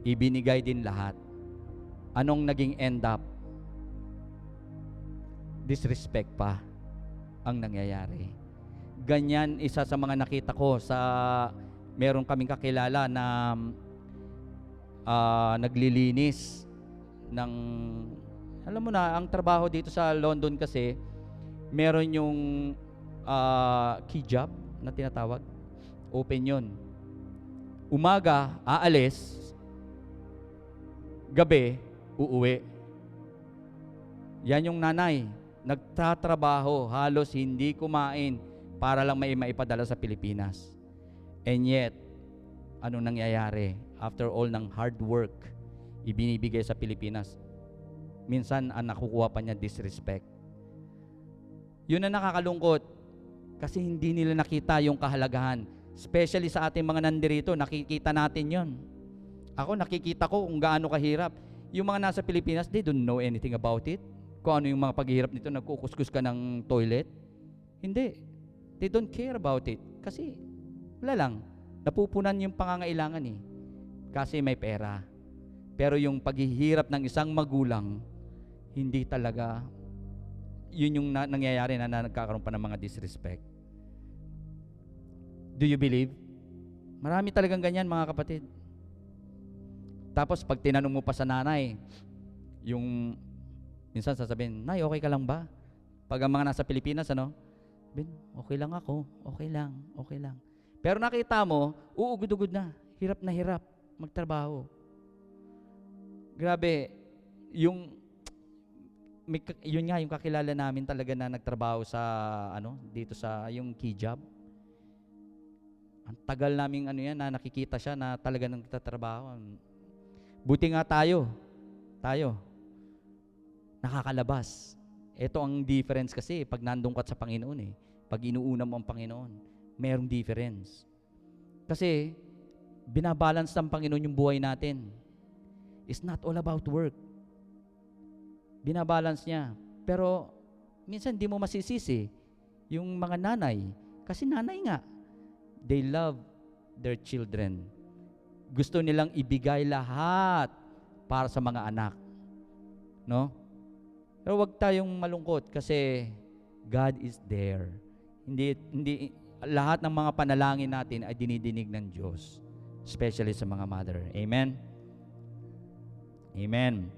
Ibinigay din lahat. Anong naging end up? Disrespect pa ang nangyayari. Ganyan isa sa mga nakita ko sa meron kaming kakilala na naglilinis ng, alam mo na, ang trabaho dito sa London kasi, meron yung key job na tinatawag. Open yun. Umaga, aalis. Gabi, uuwi. Yan yung nanay. Nagtatrabaho, halos hindi kumain para lang may maipadala sa Pilipinas. And yet, anong nangyayari? After all ng hard work, ibinibigay sa Pilipinas, minsan ang nakukuha pa niya disrespect. Yun ang nakakalungkot kasi hindi nila nakita yung kahalagahan. Especially sa ating mga nandirito, nakikita natin yon. Ako nakikita ko kung gaano kahirap. Yung mga nasa Pilipinas, they don't know anything about it. Kung ano yung mga paghihirap nito, nagkukuskus ka ng toilet. Hindi. They don't care about it. Kasi wala lang. Napupunan yung pangangailangan eh. kasi may pera. Pero yung paghihirap ng isang magulang, hindi talaga, yun yung nangyayari na nagkakaroon pa ng mga disrespect. Do you believe? Marami talagang ganyan, mga kapatid. Tapos pag tinanong mo pa sa nanay, yung minsan sasabihin, "Nay, okay ka lang ba?" Pag ang mga nasa Pilipinas, sabihin, "Okay lang ako, okay lang, okay lang." Pero nakita mo, uugod-ugod na hirap magtrabaho. Grabe, yun nga yung kakilala namin talaga na nagtrabaho sa dito sa yung key job. Ang tagal naming na nakikita siya na talaga nagtatrabaho. Buti nga tayo nakakalabas. Ito ang difference kasi pag nandun ka sa Panginoon Pag inuuna mo ang Panginoon, merong difference. Kasi binabalance ng Panginoon yung buhay natin. It's not all about work. Binabalance niya. Pero minsan di mo masisisi yung mga nanay. Kasi nanay nga, they love their children. Gusto nilang ibigay lahat para sa mga anak. No? Pero wag tayong malungkot kasi God is there. Hindi lahat ng mga panalangin natin ay dinidinig ng Diyos, especially sa mga mother. Amen. Amen.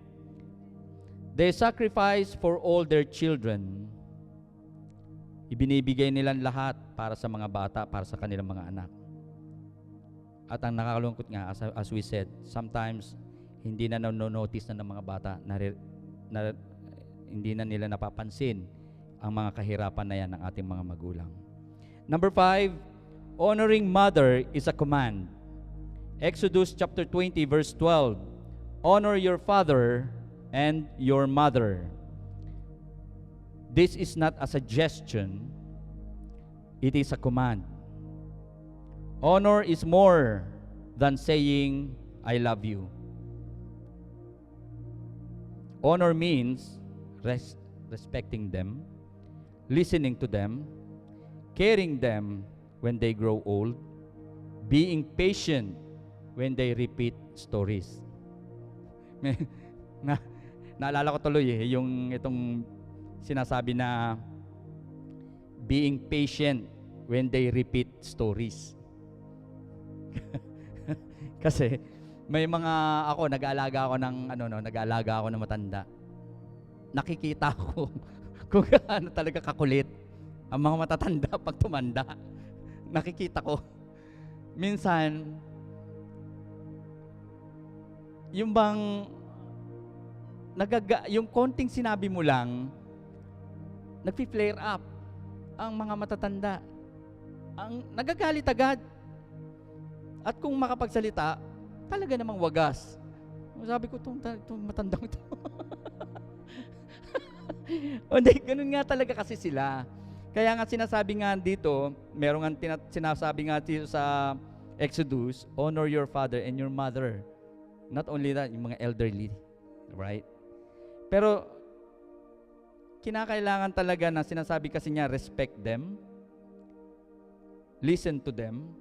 They sacrifice for all their children. Ibinibigay nilang lahat para sa mga bata, para sa kanilang mga anak. At ang nakakalungkot nga, as we said, sometimes hindi na nanonotice na ng mga bata, hindi na nila napapansin ang mga kahirapan na yan ng ating mga magulang. Number 5, honoring mother is a command. Exodus chapter 20 verse 12. Honor your father and your mother. This is not a suggestion, it is a command. Honor is more than saying, "I love you." Honor means respecting them, listening to them, caring them when they grow old, being patient when they repeat stories. Naalala ko tuloy yung itong sinasabi na being patient when they repeat stories. Kasi may mga nag-aalaga ako ng matanda. Nakikita ko kung gaano talaga kakulit ang mga matatanda pag tumanda. Nakikita ko. Minsan, yung bang yung konting sinabi mo lang, nagfi-flare up ang mga matatanda. Ang nagagalit agad. At kung makapagsalita, talaga namang wagas. Sabi ko, itong matandang ito. Hindi, ganun nga talaga kasi sila. Kaya nga sinasabi nga dito, meron nga sinasabi nga dito sa Exodus, honor your father and your mother. Not only that, yung mga elderly. Right? Pero, kinakailangan talaga na sinasabi kasi niya, respect them, listen to them,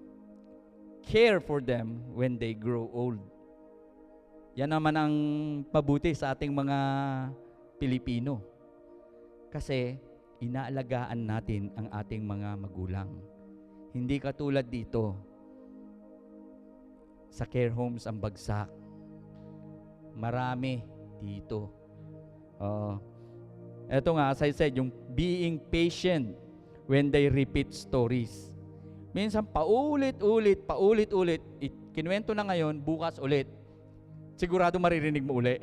care for them when they grow old. Yan naman ang mabuti sa ating mga Pilipino. Kasi inaalagaan natin ang ating mga magulang. Hindi katulad dito. Sa care homes ang bagsak. Marami dito. Eto nga, as I said, yung being patient when they repeat stories. Minsan paulit-ulit, kinuwento na ngayon, bukas ulit. Sigurado maririnig mo uli.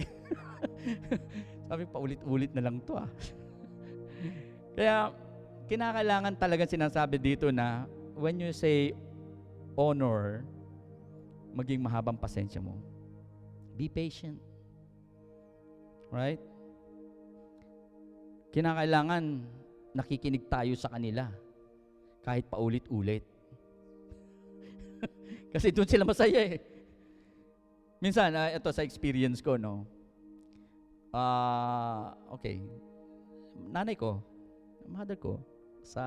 Sabi, paulit-ulit na lang to Kaya, kinakailangan talaga sinasabi dito na when you say honor, maging mahabang pasensya mo. Be patient. Right? Kinakailangan nakikinig tayo sa kanila kahit paulit-ulit. Kasi doon sila masaya Minsan, ito sa experience ko, okay. Nanay ko, mother ko, sa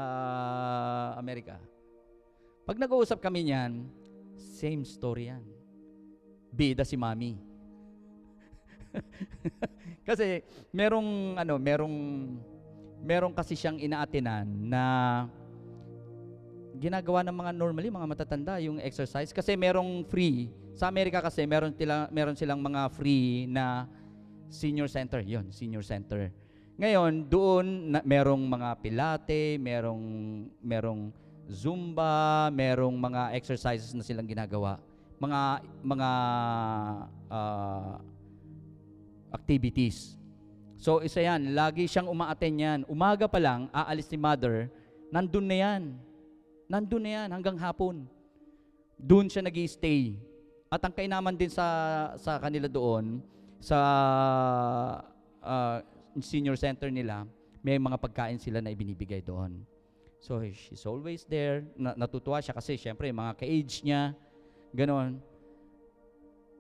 Amerika. Pag nag-uusap kami niyan, same story yan. bida si mami. Kasi merong kasi siyang inaatenan na ginagawa ng mga normally, mga matatanda, yung exercise. Kasi merong free. Sa Amerika kasi, meron silang mga free na senior center. Yun, senior center. Ngayon, doon, merong mga pilate, merong zumba, merong mga exercises na silang ginagawa. Mga activities. So, isa yan. Lagi siyang umaattend yan. Umaga pa lang, aalis si mother, nandun na yan. Nandun na yan hanggang hapon. Doon siya nag-i-stay. At ang kainaman din sa kanila doon, sa senior center nila, may mga pagkain sila na ibinibigay doon. So, she's always there. Natutuwa siya kasi, syempre, mga ka-age niya, ganon.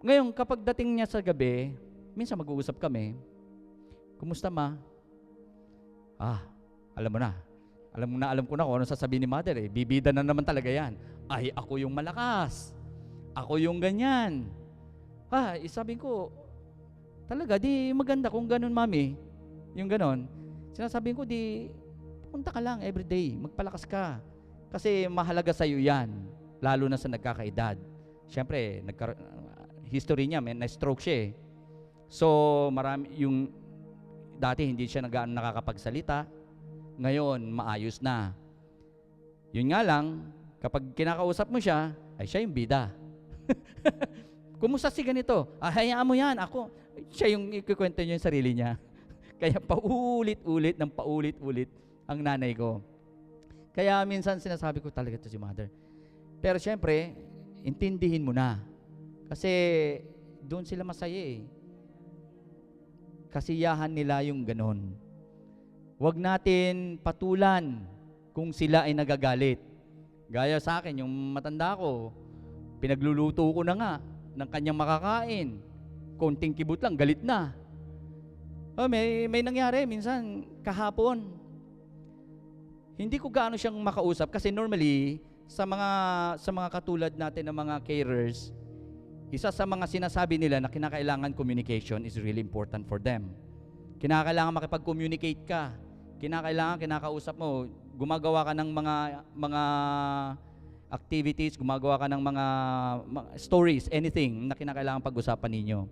Ngayon, kapag dating niya sa gabi, minsan mag-uusap kami, kumusta ma? Alam mo na. Alam ko na kung ano sasabihin ni mother eh. Bibida na naman talaga yan. Ay, ako yung malakas. Ako yung ganyan. Sabi ko, talaga, di maganda kung ganun, mami. Yung ganun. Sinasabi ko, di, punta ka lang everyday. Magpalakas ka. Kasi mahalaga sa'yo yan. Lalo na sa nagkakaedad. Siyempre, history niya, na-stroke siya eh. So, dati hindi siya nakakapagsalita. Ngayon, maayos na. Yun nga lang, kapag kinakausap mo siya, ay siya yung bida. Kumusta si ganito? Hayaan mo yan, ako. Siya yung ikukwento niya yung sarili niya. Kaya paulit-ulit ang nanay ko. Kaya minsan sinasabi ko talaga to si mother. Pero syempre, intindihin mo na. Kasi doon sila masaya eh. Kasiyahan nila yung ganon. Huwag natin patulan kung sila ay nagagalit. Gaya sa akin, yung matanda ko, pinagluluto ko na nga ng kanyang makakain. Konting kibot lang, galit na. May nangyari, minsan kahapon. Hindi ko gaano siyang makausap kasi normally, sa mga katulad natin ng mga carers, isa sa mga sinasabi nila na kinakailangan communication is really important for them. Kinakailangan makipag-communicate ka. Kinakausap mo, gumagawa ka ng mga activities, gumagawa ka ng mga stories, anything na kinakailangan pag-usapan ninyo.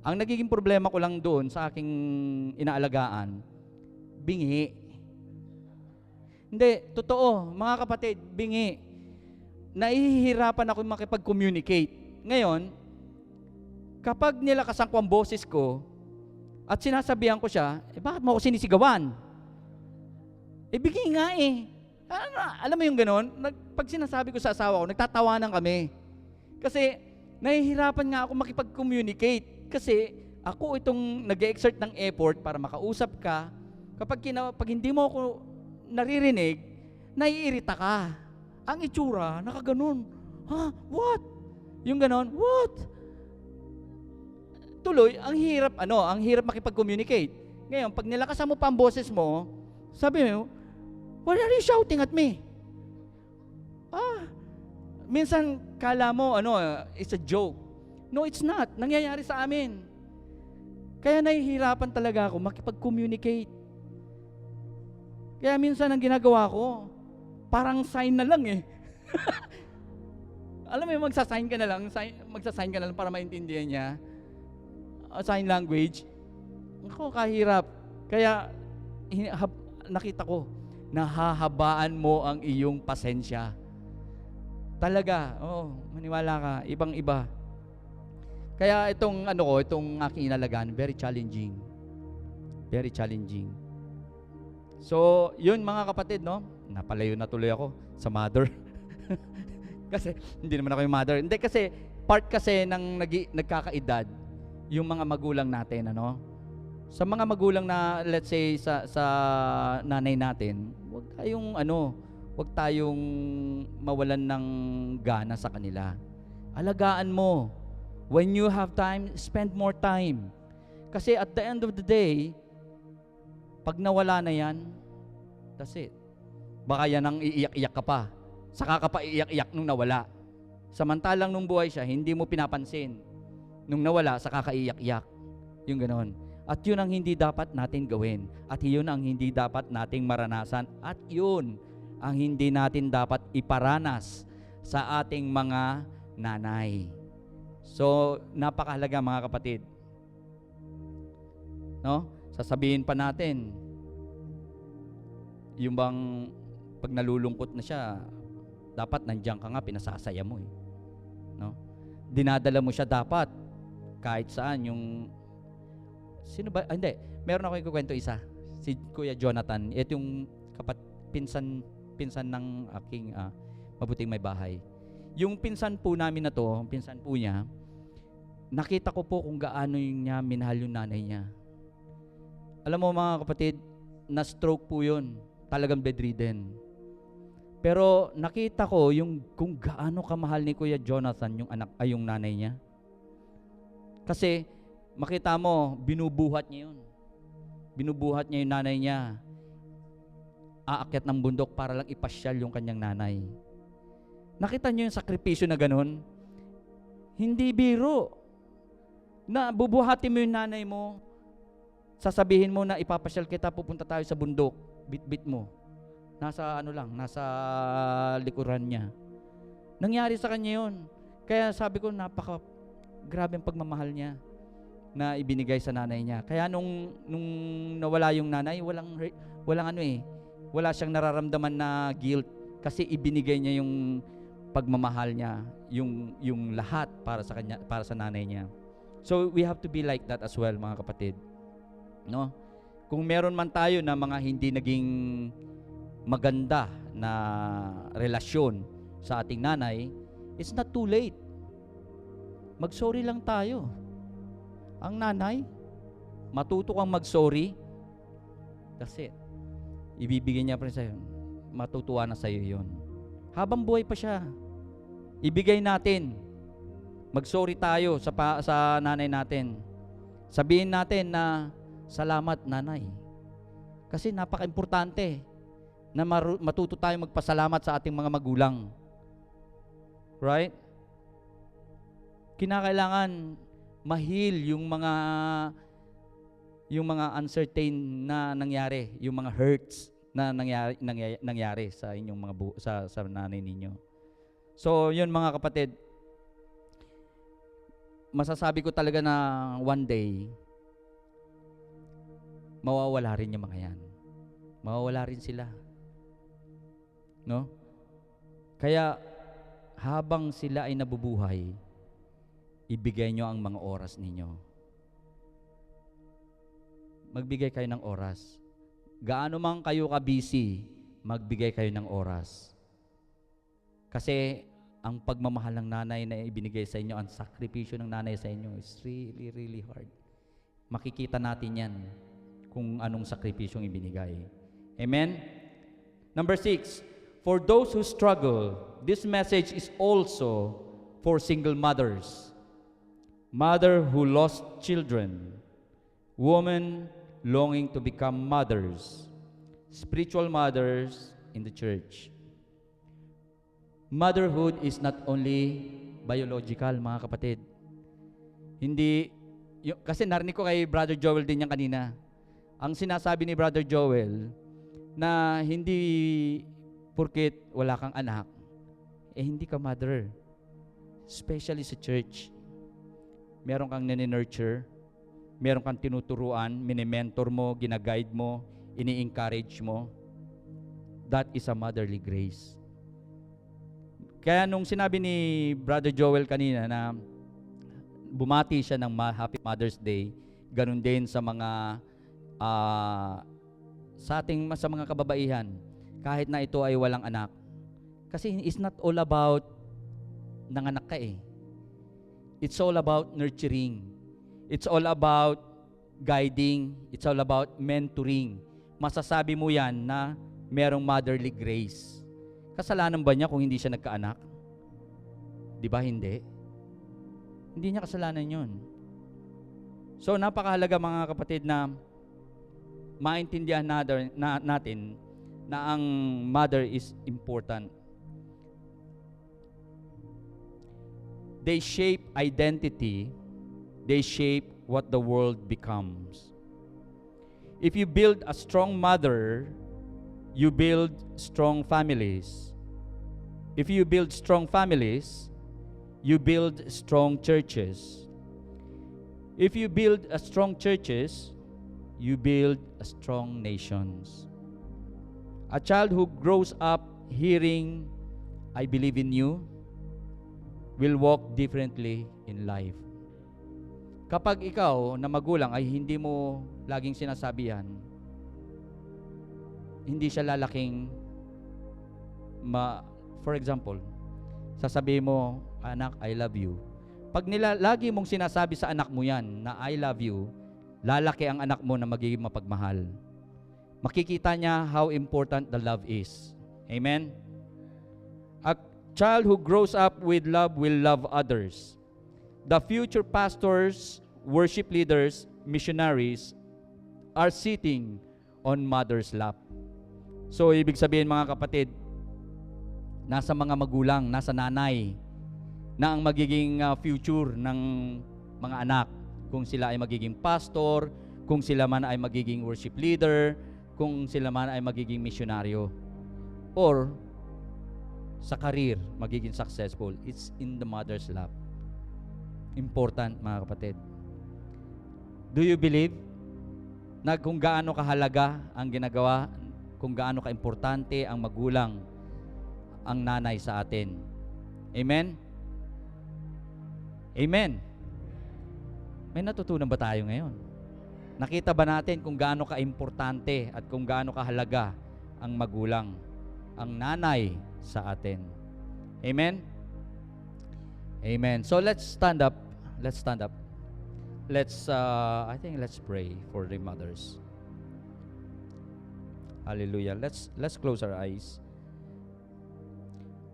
Ang nagiging problema ko lang doon sa aking inaalagaan, bingi. Hindi, totoo, mga kapatid, bingi. Nahihirapan ako makipag-communicate. Ngayon, kapag nilakasan ko ang boses ko at sinasabihan ko siya, bakit mo ako sinisigawan? Bigay nga eh. Alam mo yung ganon? Pag sinasabi ko sa asawa ko, nagtatawanan kami. Kasi nahihirapan nga ako makipag-communicate. Kasi ako itong nag-exert ng effort para makausap ka. Pag hindi mo ako naririnig, naiirita ka. Ang itsura, nakaganon. What? Yung ganon, what? Tuloy, ang hirap makipag-communicate. Ngayon, pag nilakasan mo pa ang boses mo, sabi mo, why are you shouting at me? Minsan, kala mo, it's a joke. No, it's not. Nangyayari sa amin. Kaya nahihirapan talaga ako makipag-communicate. Kaya minsan, ang ginagawa ko, parang sign na lang eh. Alam mo, magsasign ka na lang para maintindihan niya. Sign language. Ako, kahirap. Kaya, nakita ko, nahahabaan mo ang iyong pasensya. Talaga, maniwala ka, ibang-iba. Kaya itong aking inalagaan, very challenging. Very challenging. So, yun mga kapatid, no? Napalayo na tuloy ako sa mother. Kasi, hindi naman ako yung mother. Hindi, kasi, part kasi ng nagkakaedad, yung mga magulang natin, Sa mga magulang na, let's say, sa nanay natin, wag tayong mawalan ng gana sa kanila. Alagaan mo. When you have time, spend more time. Kasi at the end of the day, pag nawala na yan, that's it. Baka yan ang iiyak-iyak ka pa. Saka ka pa iiyak-iyak nung nawala. Samantalang nung buhay siya, hindi mo pinapansin. Nung nawala, saka kaiyak-iyak. Yung ganon. At yun ang hindi dapat natin gawin. At yun ang hindi dapat nating maranasan. At yun ang hindi natin dapat iparanas sa ating mga nanay. So, napakahalaga mga kapatid. No? Sasabihin pa natin, yung bang pag nalulungkot na siya, dapat nandiyan ka nga, pinasasaya mo eh. No? Dinadala mo siya dapat kahit saan. Yung sino ba? Hindi, meron ako ikukwento isa. Si Kuya Jonathan. Ito yung pinsan ng aking mabuting may bahay. Yung pinsan po namin na to, pinsan po niya, nakita ko po kung gaano niya minahal yung nanay niya. Alam mo mga kapatid, na-stroke po yun. Talagang bedridden. Pero nakita ko yung kung gaano kamahal ni Kuya Jonathan yung yung nanay niya. Kasi makita mo, binubuhat niya yun. Binubuhat niya yung nanay niya. Aakyat ng bundok para lang ipasyal yung kanyang nanay. Nakita niyo yung sakripisyo na ganun? Hindi biro. Na bubuhatin mo yung nanay mo, sasabihin mo na ipapasyal kita, pupunta tayo sa bundok, bit-bit mo. Nasa nasa likuran niya. Nangyari sa kanya yun. Kaya sabi ko, grabe ang pagmamahal niya na ibinigay sa nanay niya. Kaya nung nawala yung nanay, wala siyang nararamdaman na guilt kasi ibinigay niya yung pagmamahal niya, yung lahat para sa kanya, para sa nanay niya. So we have to be like that as well, mga kapatid. No? Kung meron man tayo na mga hindi naging maganda na relasyon sa ating nanay, it's not too late. Mag-sorry lang tayo. Ang nanay, matuto kang mag-sorry. That's it. Ibibigay niya pa rin sa'yo. Matutuwa na sa'yo yun. Habang buhay pa siya, ibigay natin. Mag-sorry tayo sa nanay natin. Sabihin natin na, salamat nanay. Kasi napaka-importante na matuto tayo magpasalamat sa ating mga magulang. Right? Kinakailangan ma-heal yung mga uncertain na nangyari, yung mga hurts na nangyari sa inyong mga sa nanay ninyo. So, yun mga kapatid, masasabi ko talaga na one day mawawala rin yung mga yan. Mawawala rin sila. No? Kaya habang sila ay nabubuhay, ibigay nyo ang mga oras ninyo. Magbigay kayo ng oras. Gaano man kayo ka-busy, magbigay kayo ng oras. Kasi ang pagmamahal ng nanay na ibinigay sa inyo, ang sakripisyo ng nanay sa inyo is really, really hard. Makikita natin yan kung anong sakripisyong ibinigay. Amen? Number 6, for those who struggle, this message is also for single mothers. Mother who lost children, women longing to become mothers, spiritual mothers in the church. Motherhood is not only biological, mga kapatid. Hindi, kasi narinig ko kay Brother Joel din yan kanina. Ang sinasabi ni Brother Joel, na hindi porket wala kang anak, hindi ka mother. Especially sa church. Meron kang nini-nurture, meron kang tinuturuan, mini-mentor mo, gina-guide mo, ini-encourage mo. That is a motherly grace. Kaya nung sinabi ni Brother Joel kanina na bumati siya ng Happy Mother's Day, ganun din sa mga sa mga kababaihan, kahit na ito ay walang anak. Kasi it's not all about nanganak ka eh. It's all about nurturing. It's all about guiding. It's all about mentoring. Masasabi mo yan na merong motherly grace. Kasalanan ba niya kung hindi siya nagkaanak? Di ba hindi? Hindi niya kasalanan yun. So napakahalaga mga kapatid na maintindihan natin na ang mother is important. They shape identity they shape what the world becomes. If you build a strong mother, you build strong families. If you build strong families, you build strong churches. If you build a strong churches, you build a strong nations. A child who grows up hearing, "I believe in you," will walk differently in life. Kapag ikaw na magulang ay hindi mo laging sinasabi yan, hindi siya lalaking for example, sasabihin mo, "Anak, I love you." Pag lagi mong sinasabi sa anak mo yan na "I love you," lalaki ang anak mo na magiging mapagmahal. Makikita niya how important the love is. Amen? A child who grows up with love will love others. The future pastors, worship leaders, missionaries are sitting on mother's lap. So, ibig sabihin mga kapatid, nasa mga magulang, nasa nanay, na ang magiging future ng mga anak. Kung sila ay magiging pastor, kung sila man ay magiging worship leader, kung sila man ay magiging misyonaryo, or sa career, magiging successful, it's in the mother's lap. Important, mga kapatid. Do you believe na kung gaano kahalaga ang ginagawa, kung gaano kaimportante ang magulang, ang nanay sa atin? Amen? Amen? May natutunan ba tayo ngayon? Nakita ba natin kung gaano kaimportante at kung gaano kahalaga ang magulang, ang nanay sa atin? Amen? Amen. So let's stand up. Let's stand up. I think let's pray for the mothers. Hallelujah. Let's close our eyes.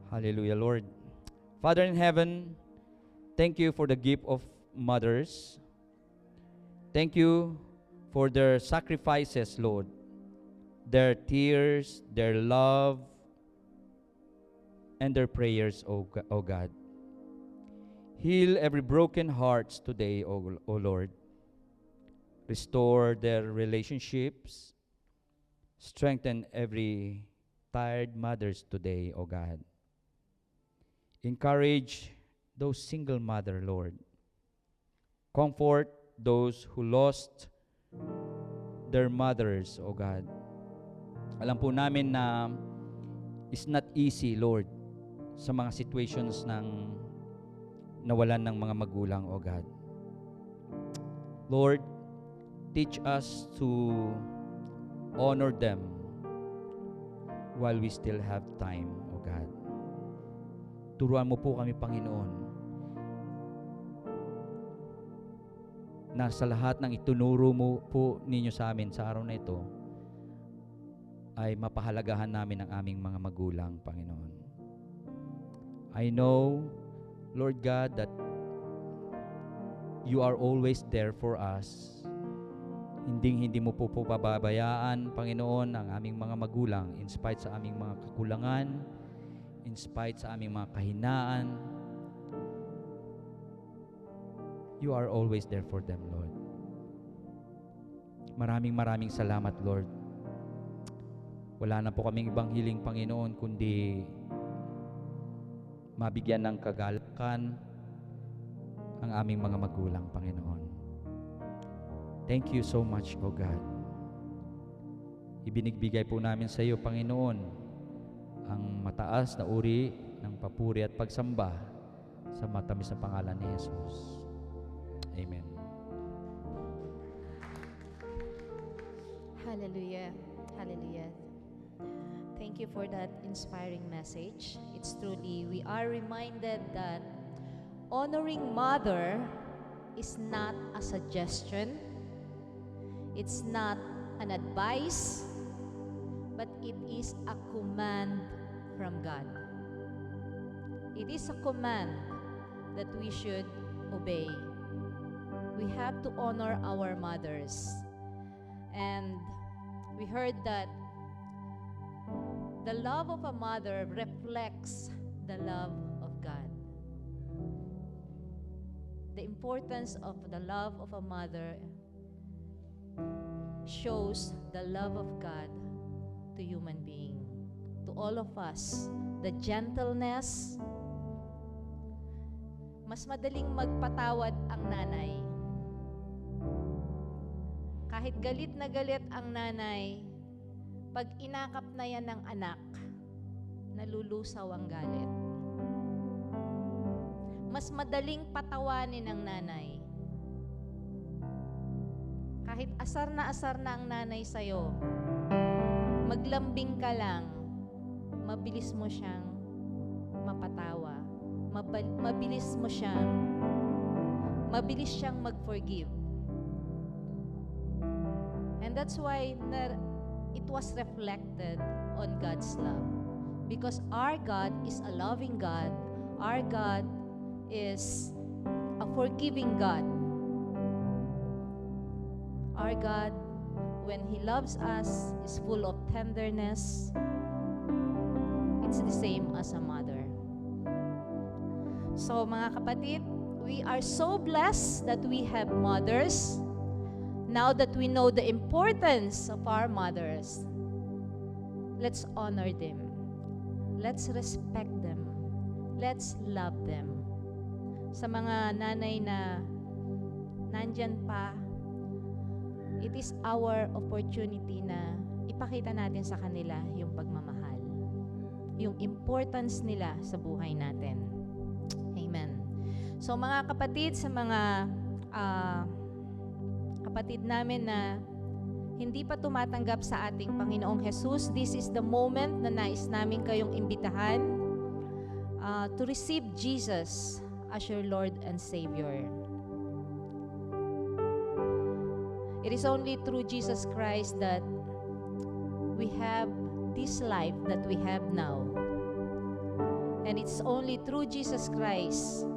Hallelujah, Lord. Father in heaven, thank you for the gift of mothers. Thank you for their sacrifices, Lord. Their tears, their love, and their prayers, O God. Heal every broken hearts today, O Lord. Restore their relationships. Strengthen every tired mothers today, O God. Encourage those single mother, Lord. Comfort those who lost their mothers, O God. Alam po namin na it's not easy, Lord, sa mga situations ng nawalan ng mga magulang, O God. Lord, teach us to honor them while we still have time, O God. Turuan mo po kami, Panginoon, na sa lahat ng itunuro mo po ninyo sa amin sa araw na ito, ay mapahalagahan namin ang aming mga magulang, Panginoon. I know, Lord God, that you are always there for us. Hindi mo po pababayaan, Panginoon, ang aming mga magulang in spite sa aming mga kakulangan, in spite sa aming mga kahinaan. You are always there for them, Lord. Maraming salamat, Lord. Wala na po kaming ibang hiling, Panginoon, kundi mabigyan ng kagalakan ang aming mga magulang, Panginoon. Thank you so much, O God. Ibinigbigay po namin sa iyo, Panginoon, ang mataas na uri ng papuri at pagsamba sa matamis na pangalan ni Jesus. Amen. Hallelujah. Hallelujah. Thank you for that inspiring message. It's truly, we are reminded that honoring mother is not a suggestion, it's not an advice, but it is a command from God. It is a command that we should obey. We have to honor our mothers. And we heard that the love of a mother reflects the love of God. the importance of the love of a mother shows the love of God to human being, to all of us. The gentleness. Mas madaling magpatawad ang nanay. Kahit galit na galit ang nanay, pag inakap na yan ng anak, nalulusaw ang galit. Mas madaling patawanin ng nanay. Kahit asar na ang nanay sa'yo, maglambing ka lang, mabilis mo siyang mapatawa. Mabilis siyang mag-forgive. And that's why it was reflected on God's love. Because our God is a loving God. Our God is a forgiving God. Our God, when He loves us, is full of tenderness. It's the same as a mother. So mga kapatid, we are so blessed that we have mothers. Now that we know the importance of our mothers, let's honor them. Let's respect them. Let's love them. Sa mga nanay na nandyan pa, it is our opportunity na ipakita natin sa kanila yung pagmamahal, yung importance nila sa buhay natin. Amen. So mga kapatid, sa mga kapatid namin na hindi pa tumatanggap sa ating Panginoong Jesus, this is the moment na nais namin kayong imbitahan to receive Jesus as your Lord and Savior. It is only through Jesus Christ that we have this life that we have now. And it's only through Jesus Christ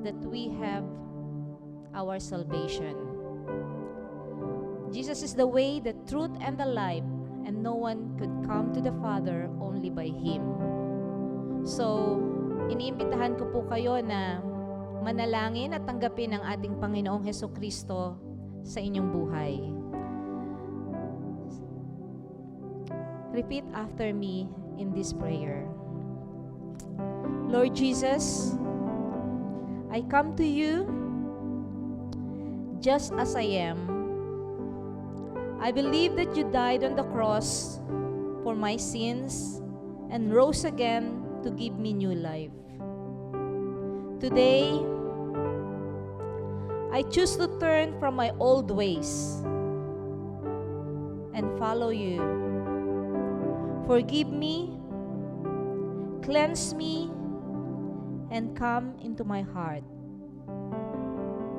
that we have our salvation. Jesus is the way, the truth, and the life, and no one could come to the Father only by Him. So, iniimbitahan ko po kayo na manalangin at tanggapin ang ating Panginoong Hesukristo sa inyong buhay. Repeat after me in this prayer. Lord Jesus, I come to you just as I am. I believe that you died on the cross for my sins and rose again to give me new life. Today, I choose to turn from my old ways and follow you. Forgive me, cleanse me, and come into my heart.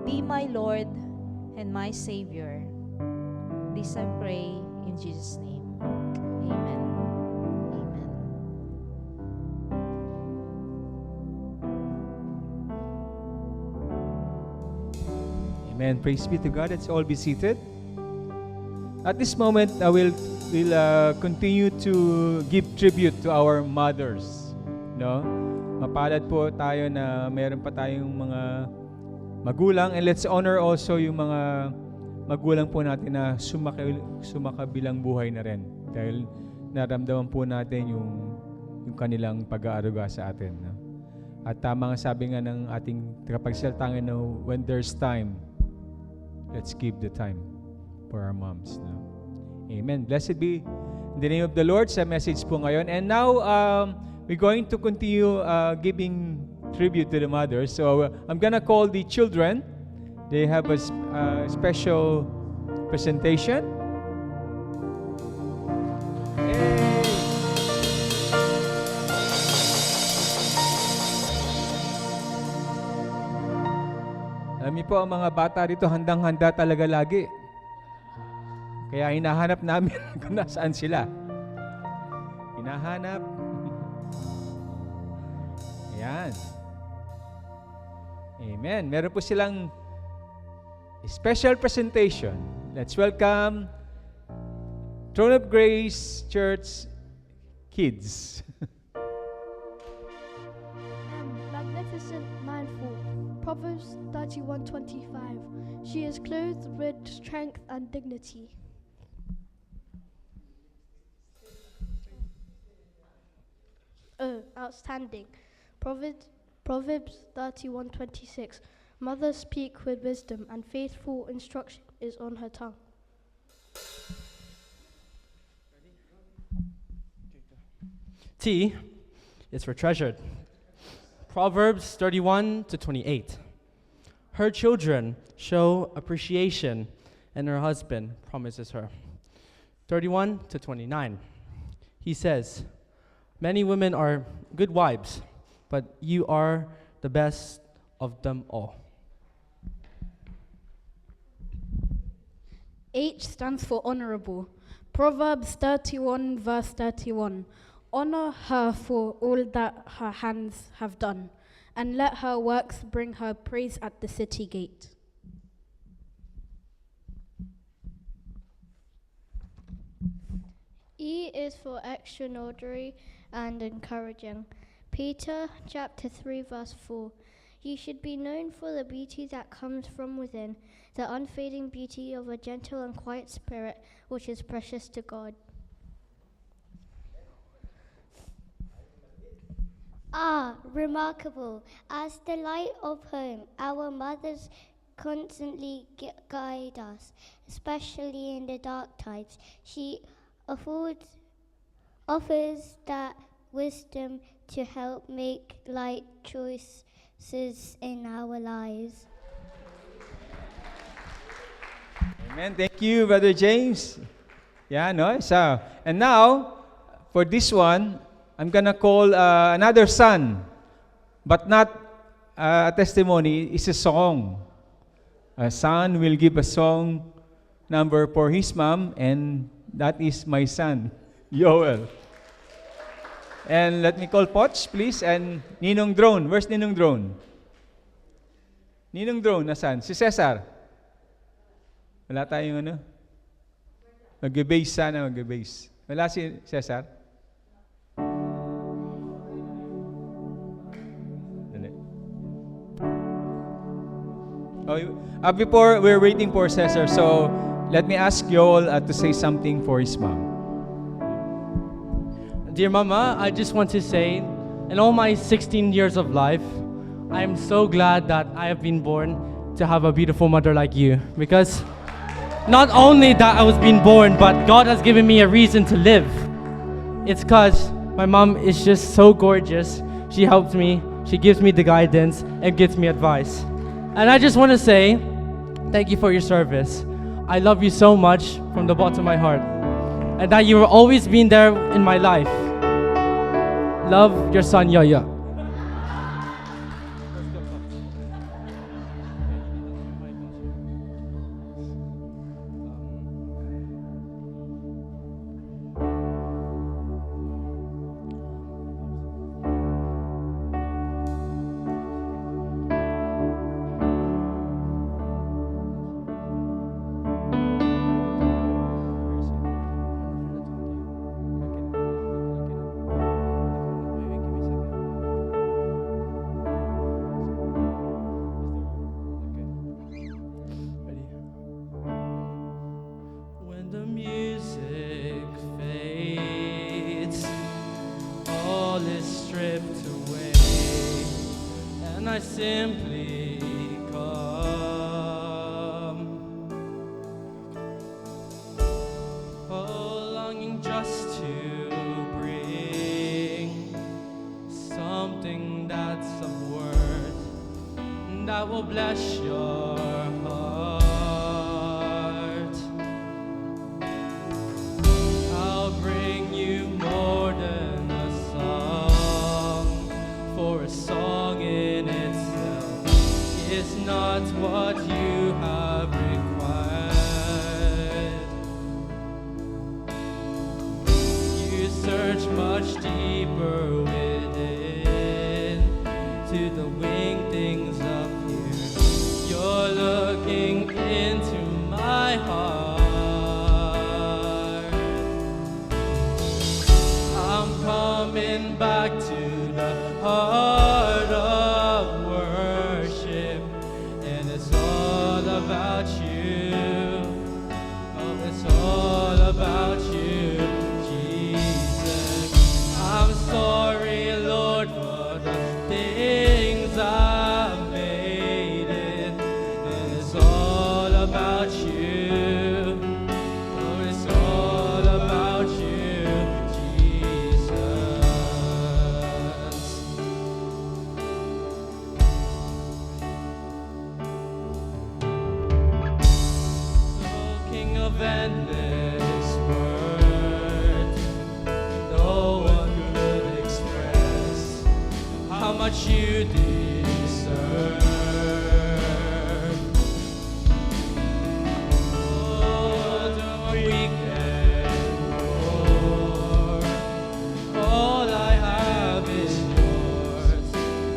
Be my Lord and my Savior. This I pray in Jesus' name. Amen. Amen. Amen. Praise be to God. Let's all be seated. At this moment, we'll continue to give tribute to our mothers. No? Mapalad po tayo na mayroon pa tayong mga magulang, and let's honor also yung mga magulang po natin na sumakabilang buhay na rin. Dahil naramdaman po natin yung kanilang pag-aaruga sa atin. No? At tama nga sabi nga ng ating tagapagsalita na when there's time, let's give the time for our moms. No? Amen. Blessed be in the name of the Lord sa message po ngayon. And now, we're going to continue giving tribute to the mothers. So, I'm gonna call the children. They have a special presentation. Yay! Alam niyo po, ang mga bata rito handang-handa talaga lagi. Kaya hinahanap namin kung nasaan sila. Hinahanap. Ayan. Amen. Meron po silang special presentation. Let's welcome Throne of Grace Church Kids. Magnificent, mindful, Proverbs 31:25. She is clothed with strength and dignity. Oh, outstanding. Proverbs 31:26. Mothers speak with wisdom, and faithful instruction is on her tongue. T is for treasured. Proverbs 31-28. Her children show appreciation, and her husband promises her. 31-29. He says, many women are good wives, but you are the best of them all. H stands for honorable. Proverbs 31 verse 31. Honor her for all that her hands have done, and let her works bring her praise at the city gate. E is for extraordinary and encouraging. Peter chapter 3 verse 4. You should be known for the beauty that comes from within, the unfading beauty of a gentle and quiet spirit, which is precious to God. Remarkable. As the light of home, our mothers constantly guide us, especially in the dark times. She offers that wisdom to help make light choices in our lives. Amen. Thank you, Brother James. Yeah, no? So, and now, for this one, I'm gonna call another son, but not a testimony. It's a song. A son will give a song number for his mom, and that is my son, Joel. And let me call Poch, please, and Ninong Drone. Where's Ninong Drone? Ninong Drone, nasan? Si Cesar. Wala tayong ano? Mag-base sana, mag-base. Wala si Cesar? Dali. Oh, before we're waiting for Cesar, so let me ask Joel to say something for his mom. Dear Mama, I just want to say, in all my 16 years of life, I am so glad that I have been born to have a beautiful mother like you. Because not only that I was being born, but God has given me a reason to live. It's because my mom is just so gorgeous. She helps me, she gives me the guidance, and gives me advice. And I just want to say, thank you for your service. I love you so much from the bottom of my heart. And that you have always been there in my life. Love, your son, Yaya. When the music fades, all is stripped away, and I simply come, oh, longing just to bring something that's of worth that will bless your heart. I'll bring you more than a song, for a song in itself is not what you have required. You search much deeper within to the winged things of here. You're looking into my heart. I'm coming back to the heart of worship. have endless words. No one could express how much you deserve. Oh, the weekend, Lord, all I have is yours,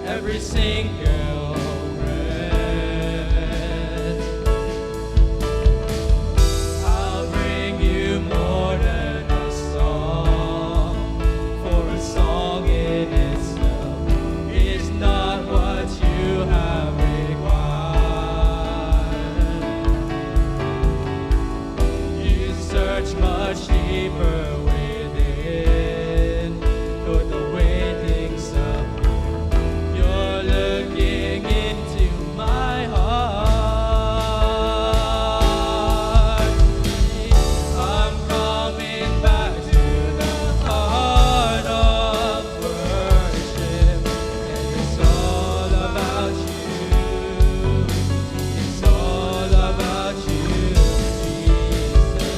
every single breath. I'll bring you more than a song, for a song in itself is not what you have required. You search much deeper within, Lord, the way things up. You're looking into my heart. I'm coming back to the heart of worship, and it's all about you. It's all about you, Jesus.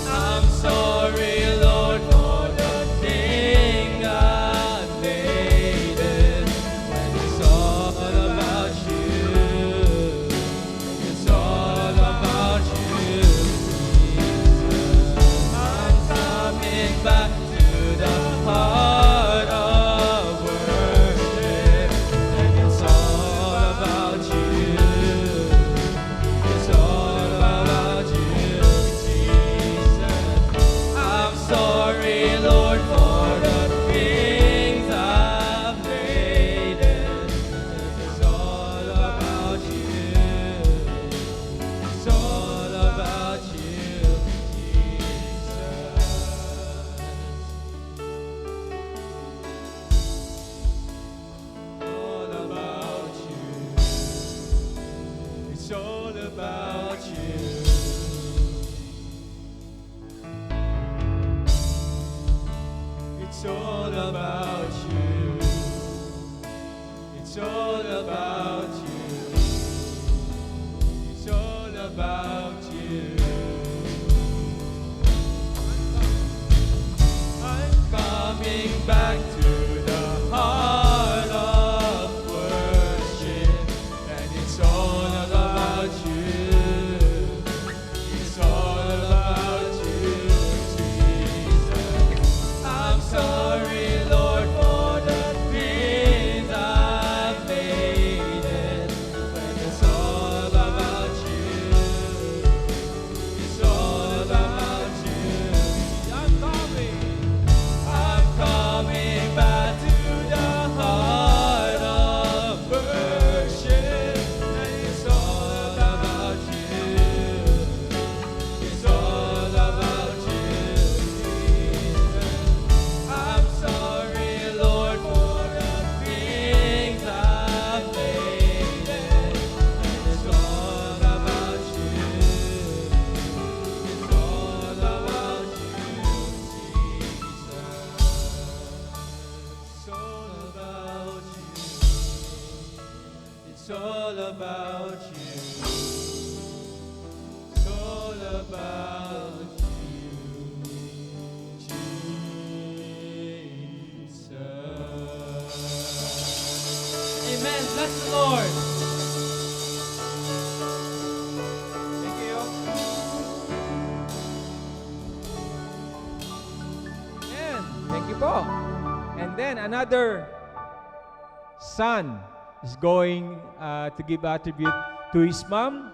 I'm sorry, Lord, for the thing I've made it. When it's all about you, it's all about you, Jesus. I'm coming back to the heart of worship, and it's all about you. It's all about you, Jesus. I'm sorry, Lord, for the things I've made it. It's all about you. It's all about you, Jesus. All about you. It's all about you. It's all about you. It's all about you. It's all about you. I'm coming back to the heart of worship, and it's all about you. It's all about you, Jesus. I'm sorry, Lord, for the things I've made it. When it's all about you, it's all about you. I'm coming back to the heart of worship, and it's all about you. It's all about you, Jesus. I'm sorry, Lord, for the things I've made it. It's all about you. It's all about you, Jesus. It's all about you. It's all about you. It's all about you, Jesus. Amen. Bless the Lord. Thank you. Amen. Thank you po. And then another son is going to give attribute to his mom.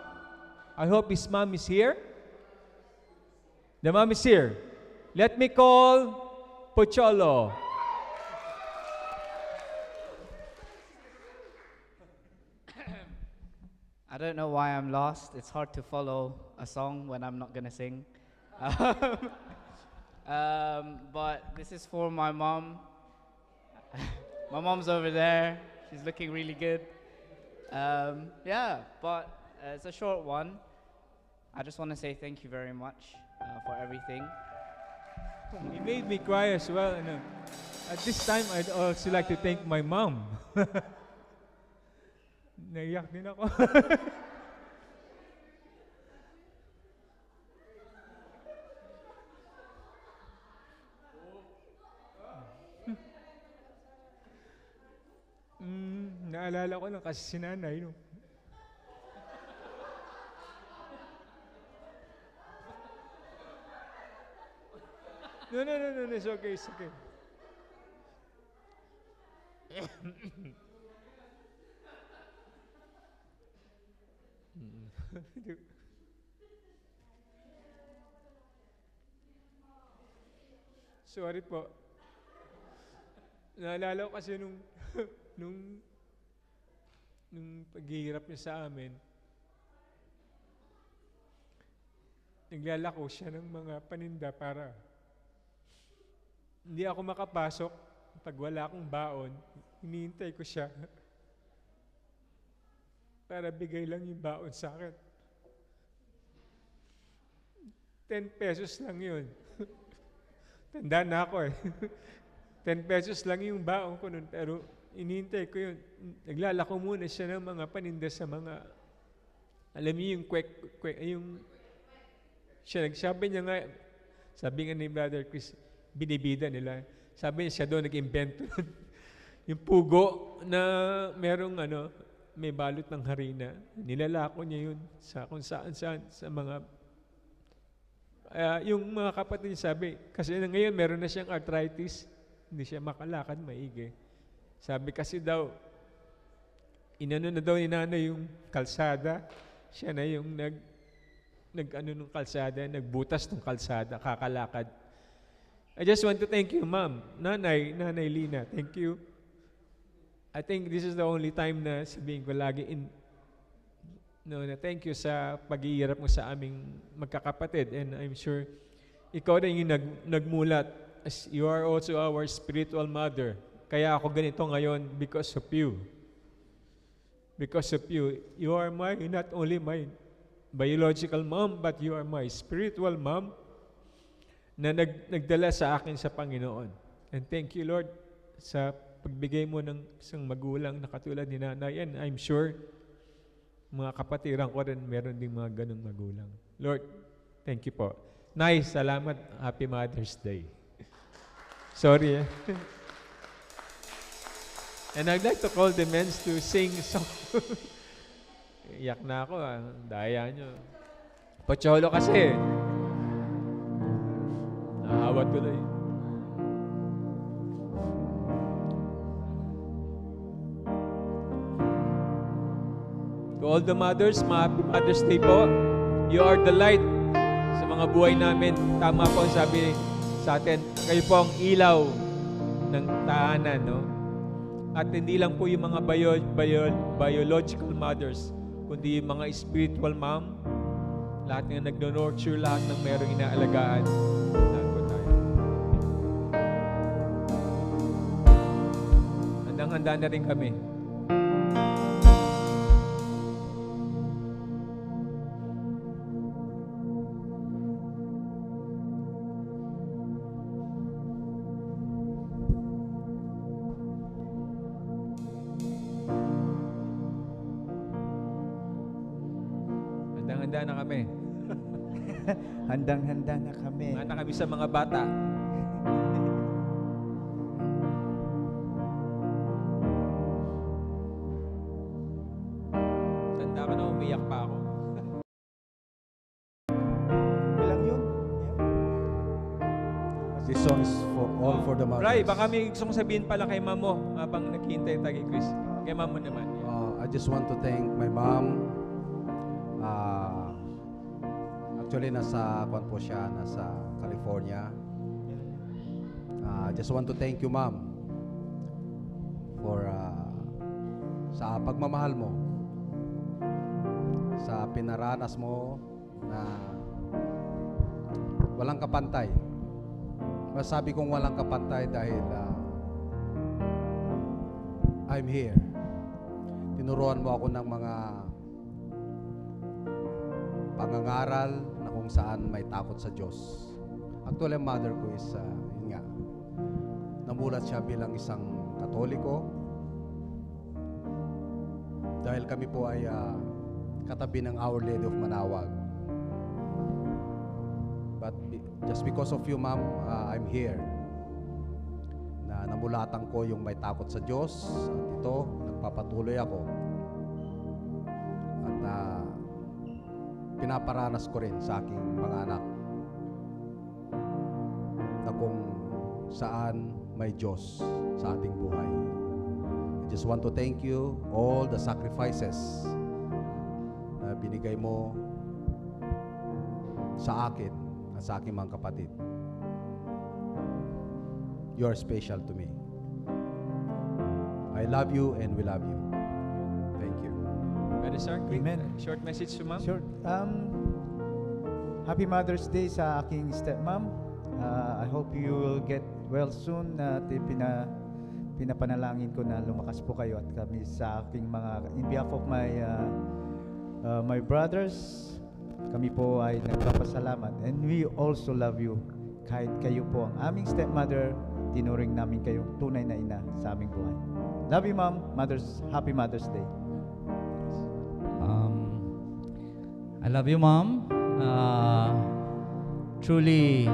I hope his mom is here. The mom is here. Let me call Pocholo. I don't know why I'm lost. It's hard to follow a song when I'm not gonna sing. But this is for my mom. My mom's over there. She's looking really good. Yeah, but it's a short one. I just want to say thank you very much for everything. He made me cry as well. At this time, I'd also like to thank my mom. Naiyak din ako. naalala ko lang kasi si nanay, no? No, it's okay, it's okay. Sorry po. Naalala ko kasi nung paghihirap niya sa amin, naglalako siya ng mga paninda para hindi ako makapasok pag wala akong baon. Hinihintay ko siya para bigay lang yung baon sa akin. 10 pesos lang yun. Tanda na ako eh. 10 pesos lang yung baon ko nun, pero inihintay ko yun. Naglalako muna siya ng mga paninda sa mga, alam niyo yung yung, sabi niya nga, sabi nga ni Brother Chris, binibida nila. Sabi niya siya doon nag-invento yung pugo na merong may balot ng harina. Nilalako niya yun sa kung saan sa mga yung mga kapatid niya sabi, kasi ngayon meron na siyang arthritis, hindi siya makalakad maigi. Sabi kasi daw, inano na daw ni nanay yung kalsada, siya na yung nung kalsada, nagbutas ng kalsada, kakalakad. I just want to thank you, Ma'am. Nanay Lina, thank you. I think this is the only time na sabihin ko lagi na thank you sa pag-iirap mo sa aming magkakapatid. And I'm sure ikaw rin yung nagmulat. As you are also our spiritual mother. Kaya ako ganito ngayon because of you. Because of you. You are not only my biological mom, but you are my spiritual mom na nagdala sa akin sa Panginoon. And thank you, Lord, sa pagbigay mo ng isang magulang na katulad ni nanay. And I'm sure, mga kapatiran ko rin, meron ding mga ganong magulang. Lord, thank you po. Nay, salamat. Happy Mother's Day. Sorry. And I'd like to call the men to sing song. Iyak na ako, daya nyo. Pocholo kasi. Nahawa tuloy. To all the mothers, happy Mother's Day po. You are the light sa mga buhay namin. Tama po ang sabi sa atin. Kayo po ang ilaw ng tahanan, no? At hindi lang po yung mga biological mothers, kundi yung mga spiritual mom, lahat nga nagno-nurture, lahat ng merong inaalagaan. Lahat po tayo. Handang-handa na rin kami. Handang-handa na kami. Handang-handa na kami. Handa kami sa mga bata. Tanda ka na, umiyak pa ako. Ilang yun? This song is for the mothers. Ray, baka may gusto kong sabihin pala kay ma'am mo habang naghihintay tayo kay Chris. Kay ma'am mo naman. I just want to thank my mom. Actually, nasa California. I just want to thank you, ma'am, for sa pagmamahal mo, sa pinaranas mo na walang kapantay. Masabi kong walang kapantay dahil I'm here. Tinuruan mo ako ng mga pangangaral na kung saan may takot sa Diyos. Actually, ang mother ko is, yun nga, namulat siya bilang isang Katoliko. Dahil kami po ay katabi ng Our Lady of Manawag. But just because of you, ma'am, I'm here. Na namulatan ko yung may takot sa Diyos. At ito, papatuloy ako at pinaparanas ko rin sa aking mga anak na kung saan may Diyos sa ating buhay. I just want to thank you all the sacrifices na binigay mo sa akin at sa aking mga kapatid. You are special to me. I love you and we love you. Thank you. Brother Sir, quick, Amen. short message to ma'am. Sure. Happy Mother's Day sa aking stepmom. I hope you will get well soon. Pinapanalangin ko na lumakas po kayo at kami sa aking mga, in behalf of my brothers, kami po ay nagpapasalamat. And we also love you. Kahit kayo po ang aming stepmother, tinuring namin kayong tunay na ina sa aming buhay. Love you, Mom. Happy Mother's Day. I love you, Mom. Truly,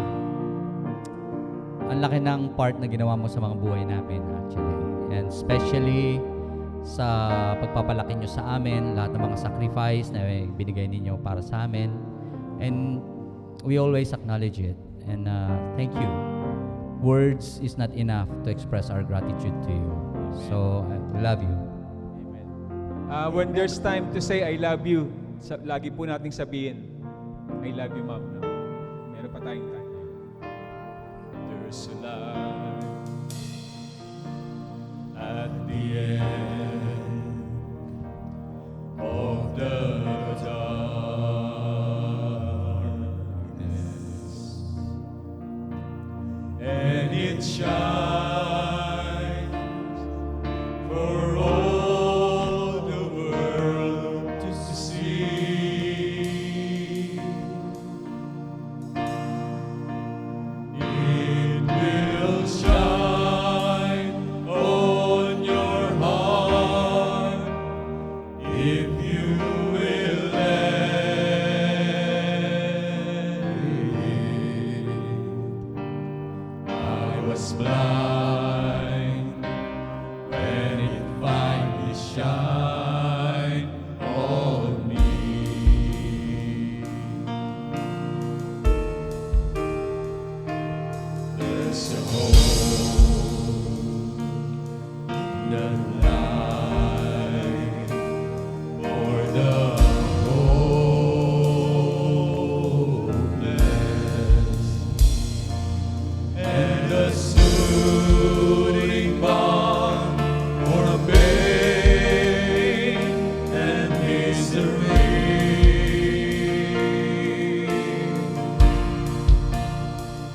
ang laki ng part na ginawa mo sa mga buhay namin, actually. And especially sa pagpapalaki nyo sa amin, lahat ng mga sacrifice na binigay ninyo para sa amin. And we always acknowledge it. And thank you. Words is not enough to express our gratitude to you. So, I love you. Amen. When there's time to say I love you, lagi po nating sabihin, I love you, ma'am. No? Meron pa tayong time. There's a light at the end of the darkness, and it shines for all the world to see. It will shine on your heart if you will let it. I was blind when it finally shined on me. There's a hope, the light for the hopeless, and a soothing balm for a pain and misery.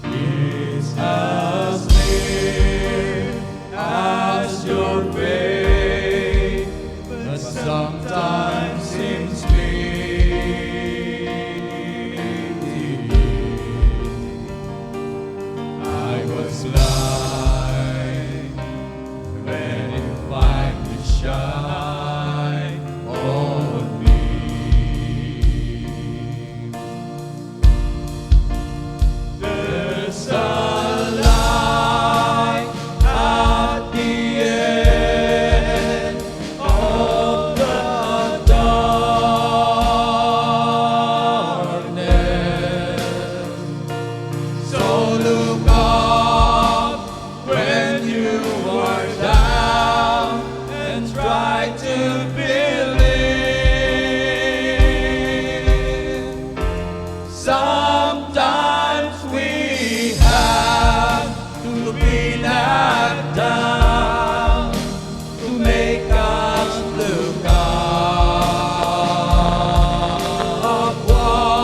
It's as near as your faith, but sometimes seems fleeting. I was blind when it finally shined on me. There's a light at the end of the darkness. So look up when you are down and try to believe. Sometimes we have to be knocked down to make us look upward.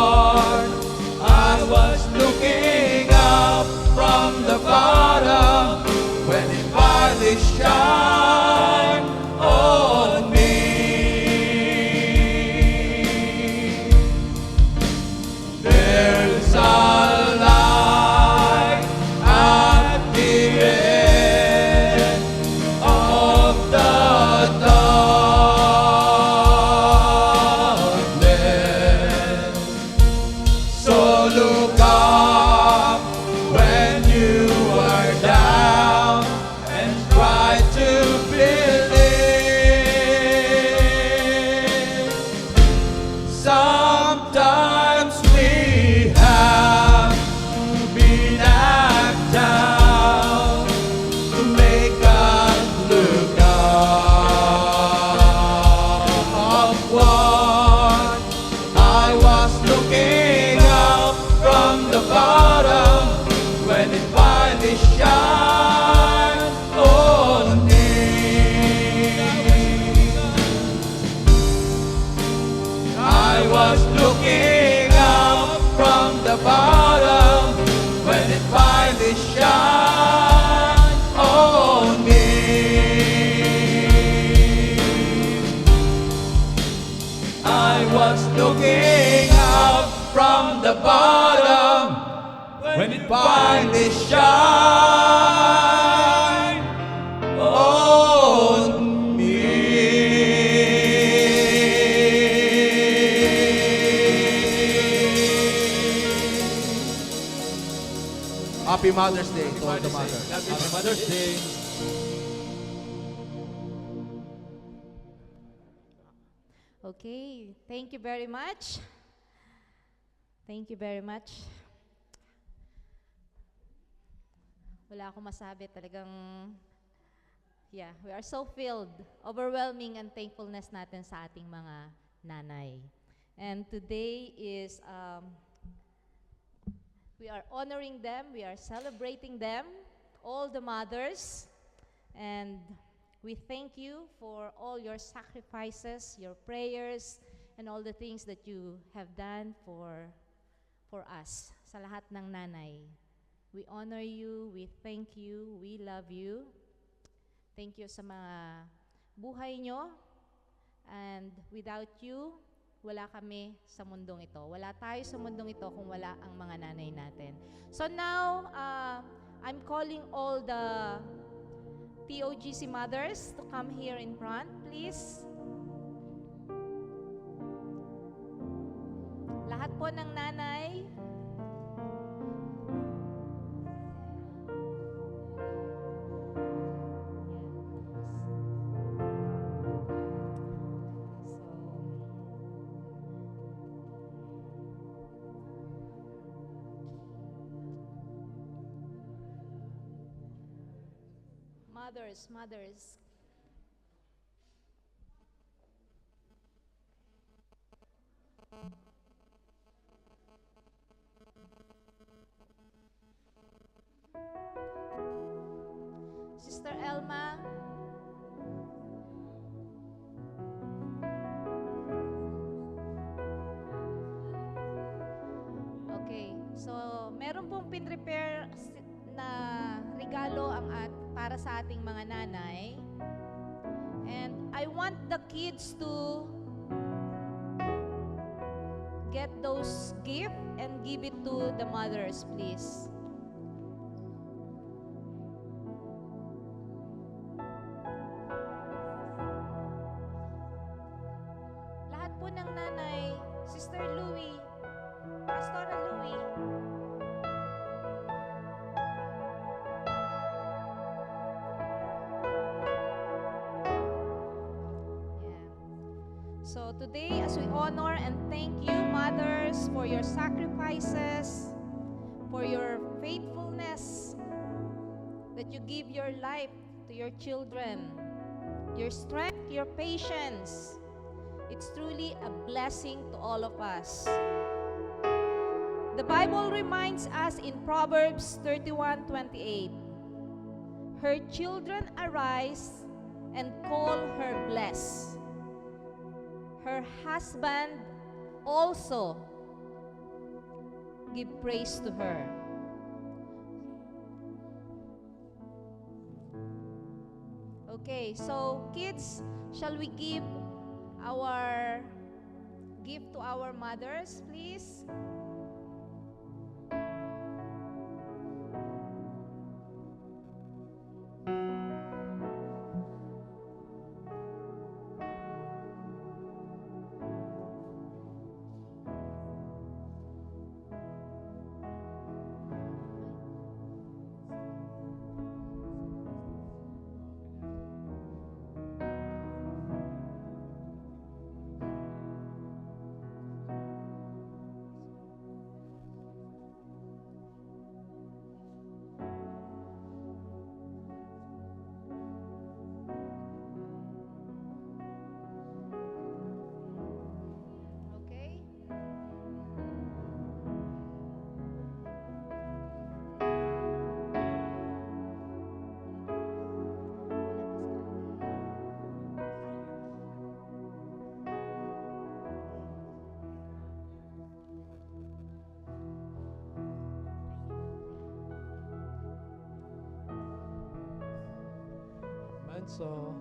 I was looking up from the bottom when it finally shined on me. There's a light at the end of the darkness. So look up when you are down and try to believe. the bottom when it finally shines on me. I was looking up from the bottom when it finally shine on me. Happy Mother's Day to all the mothers. Happy Mother's Day. Okay, thank you very much. Thank you very much. Wala akong masabi, talagang, yeah, we are so filled, overwhelming ang thankfulness natin sa ating mga nanay. And today is, we are honoring them, we are celebrating them, all the mothers, and we thank you for all your sacrifices, your prayers, and all the things that you have done for us, sa lahat ng nanay. We honor you, we thank you, we love you. Thank you sa mga buhay nyo. And without you, wala kami sa mundong ito. Wala tayo sa mundong ito kung wala ang mga nanay natin. So now, I'm calling all the TOGC mothers to come here in front, please. Lahat po ng nanay. Mothers. Sister Elma. Okay, so meron pong pin-prepare na regalo para sa ating mga nanay. And I want the kids to get those gifts and give it to the mothers, please. Lahat po ng nanay, Sister Louie, Pastora Louie. So today, as we honor and thank you, mothers, for your sacrifices, for your faithfulness, that you give your life to your children, your strength, your patience. It's truly a blessing to all of us. The Bible reminds us in Proverbs 31:28, her children arise and call her blessed. Her husband also give praise to her. Okay, so kids, shall we give our gift to our mothers, please? Amen. So,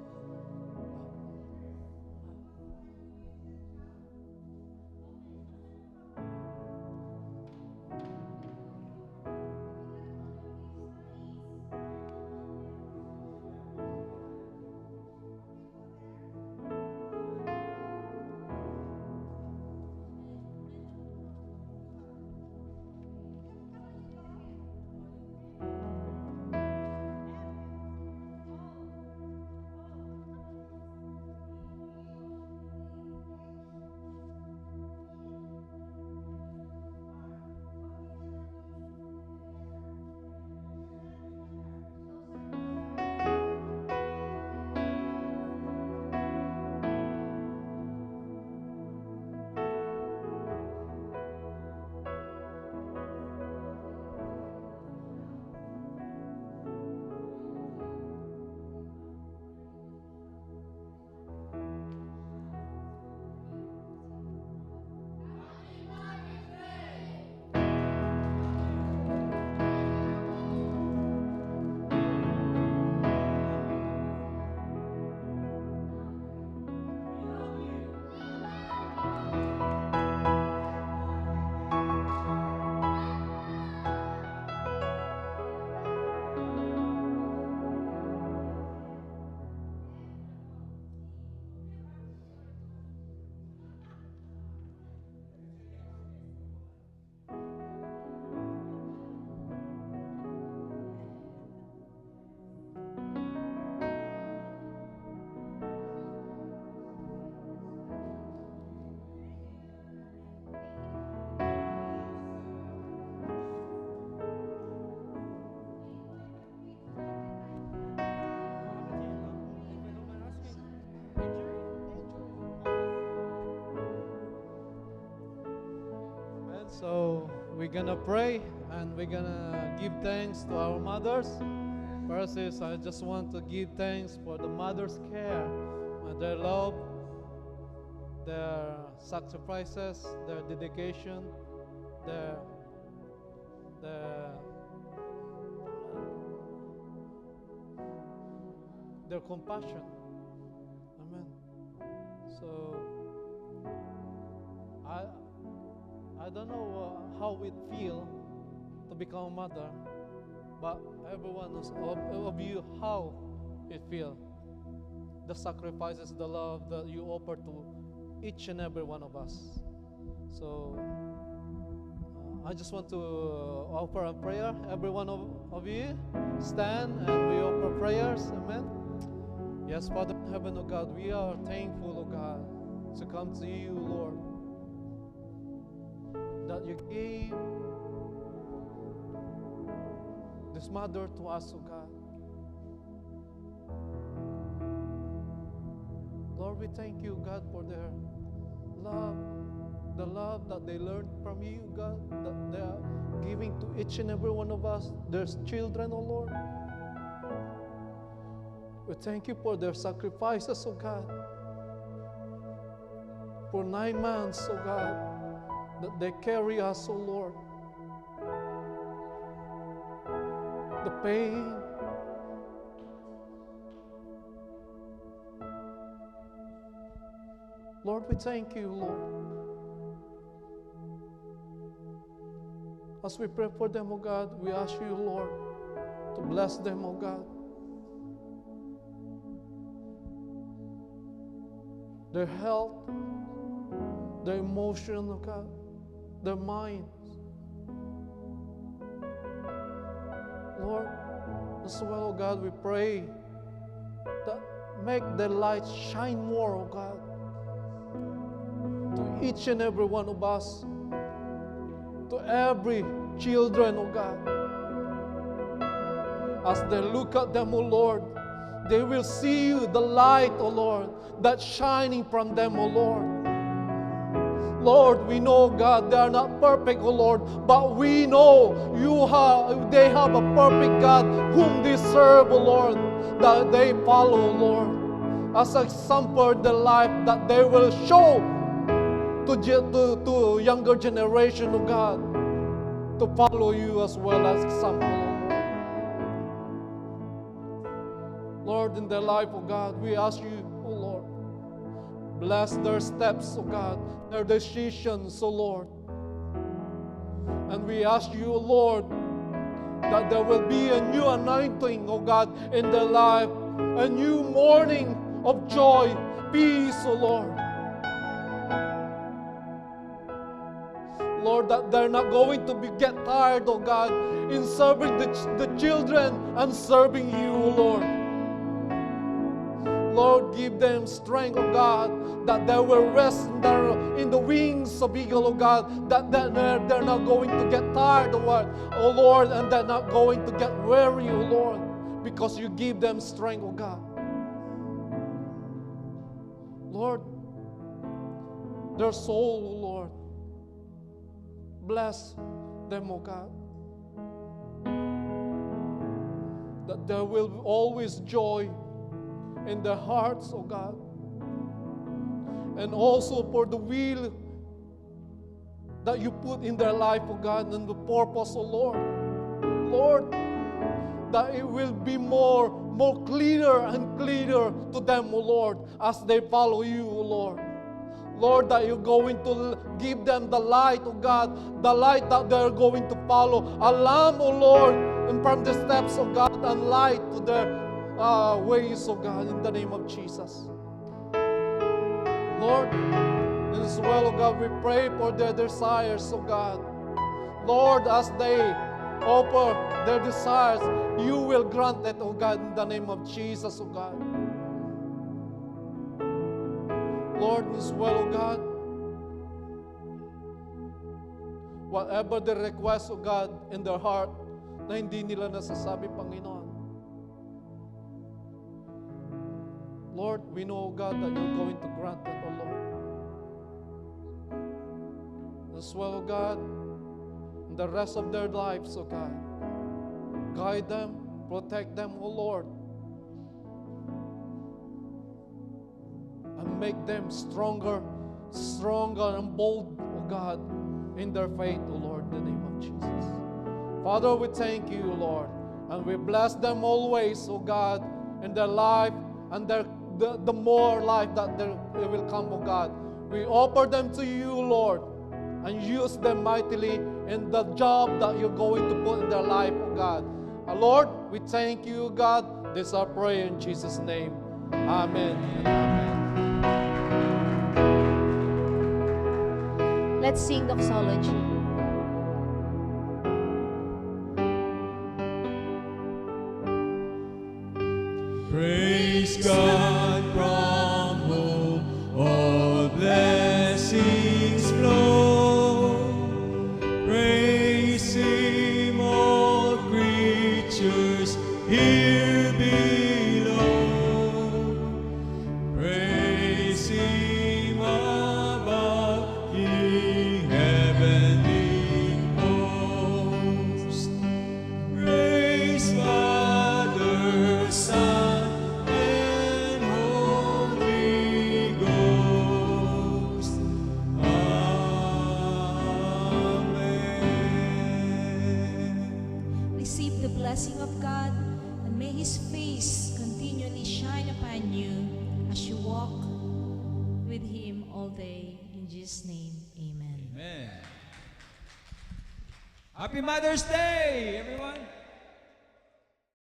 So we're gonna pray and we're gonna give thanks to our mothers. First is I just want to give thanks for the mother's care, their love, their sacrifices, their dedication, their compassion. Amen. So I don't know how it feel to become a mother, but everyone of you, how it feel. The sacrifices, the love that you offer to each and every one of us. So I just want to offer a prayer. Every one of you stand and we offer prayers. Amen. Yes, Father in heaven, oh God, we are thankful, oh God, to come to you, Lord, that you gave this mother to us, oh God. Lord, we thank you, God, for their love, the love that they learned from you, God, that they are giving to each and every one of us, their children, oh Lord. We thank you for their sacrifices, oh God, for 9 months, oh God, that they carry us, oh Lord. The pain, Lord, we thank you, Lord. As we pray for them, oh God, we ask you, Lord, to bless them, oh God. Their health, their emotion, oh God, their minds. Lord, as well, oh God, we pray that make the light shine more, oh God, to each and every one of us, to every children, oh God. As they look at them, oh Lord, they will see you, the light, oh Lord, that's shining from them, oh Lord. Lord, we know, God, they are not perfect, oh Lord, but we know they have a perfect God whom they serve, oh Lord, that they follow, Lord. As an example, the life that they will show to younger generation, oh God, to follow you as well as example, oh Lord. Lord, Lord, in their life, oh God. We ask you, oh Lord, bless their steps, oh God, their decisions, oh Lord. And we ask you, oh Lord, that there will be a new anointing, oh God, in their life, a new morning of joy, peace, oh Lord. Lord, that they're not going to get tired, oh God, in serving the children and serving you, oh Lord. Lord, give them strength, oh God, that they will rest in the wings of eagle, oh God, that they're not going to get tired, oh Lord, and they're not going to get weary, oh Lord, because you give them strength, oh God. Lord, their soul, oh Lord, bless them, oh God, that there will always joy in their hearts, oh God, and also for the will that you put in their life, oh God, and the purpose, oh Lord. Lord, that it will be more clearer and clearer to them, oh Lord, as they follow you, oh Lord. Lord, that you're going to give them the light, oh God, the light that they're going to follow, a lamp, oh Lord, and from the steps of God, and light to their ways, oh God, in the name of Jesus. Lord, and as well, oh God, we pray for their desires, oh God. Lord, as they offer their desires, you will grant it, oh God, in the name of Jesus, oh God. Lord, as well, oh God, whatever the request, oh God, in their heart, na hindi nila nasasabi, Panginoon. Lord, we know, God, that you're going to grant it, oh Lord. As well, oh God, in the rest of their lives, oh God, guide them, protect them, oh Lord, and make them stronger and bold, oh God, in their faith, oh Lord, in the name of Jesus. Father, we thank you, Lord, and we bless them always, oh God, in their life and the more life that they will come, oh God. We offer them to you, Lord, and use them mightily in the job that you're going to put in their life, oh God. Lord, we thank you, God. This is our prayer in Jesus' name. Amen and amen. Let's sing doxology. Praise God from whom all blessings flow. Praise Him, all creatures here below. Praise Him above, ye heavenly hosts. Praise Father, Son, blessing of God, and may His face continually shine upon you as you walk with Him all day. In Jesus' name, amen. Amen. Happy Mother's Day, everyone.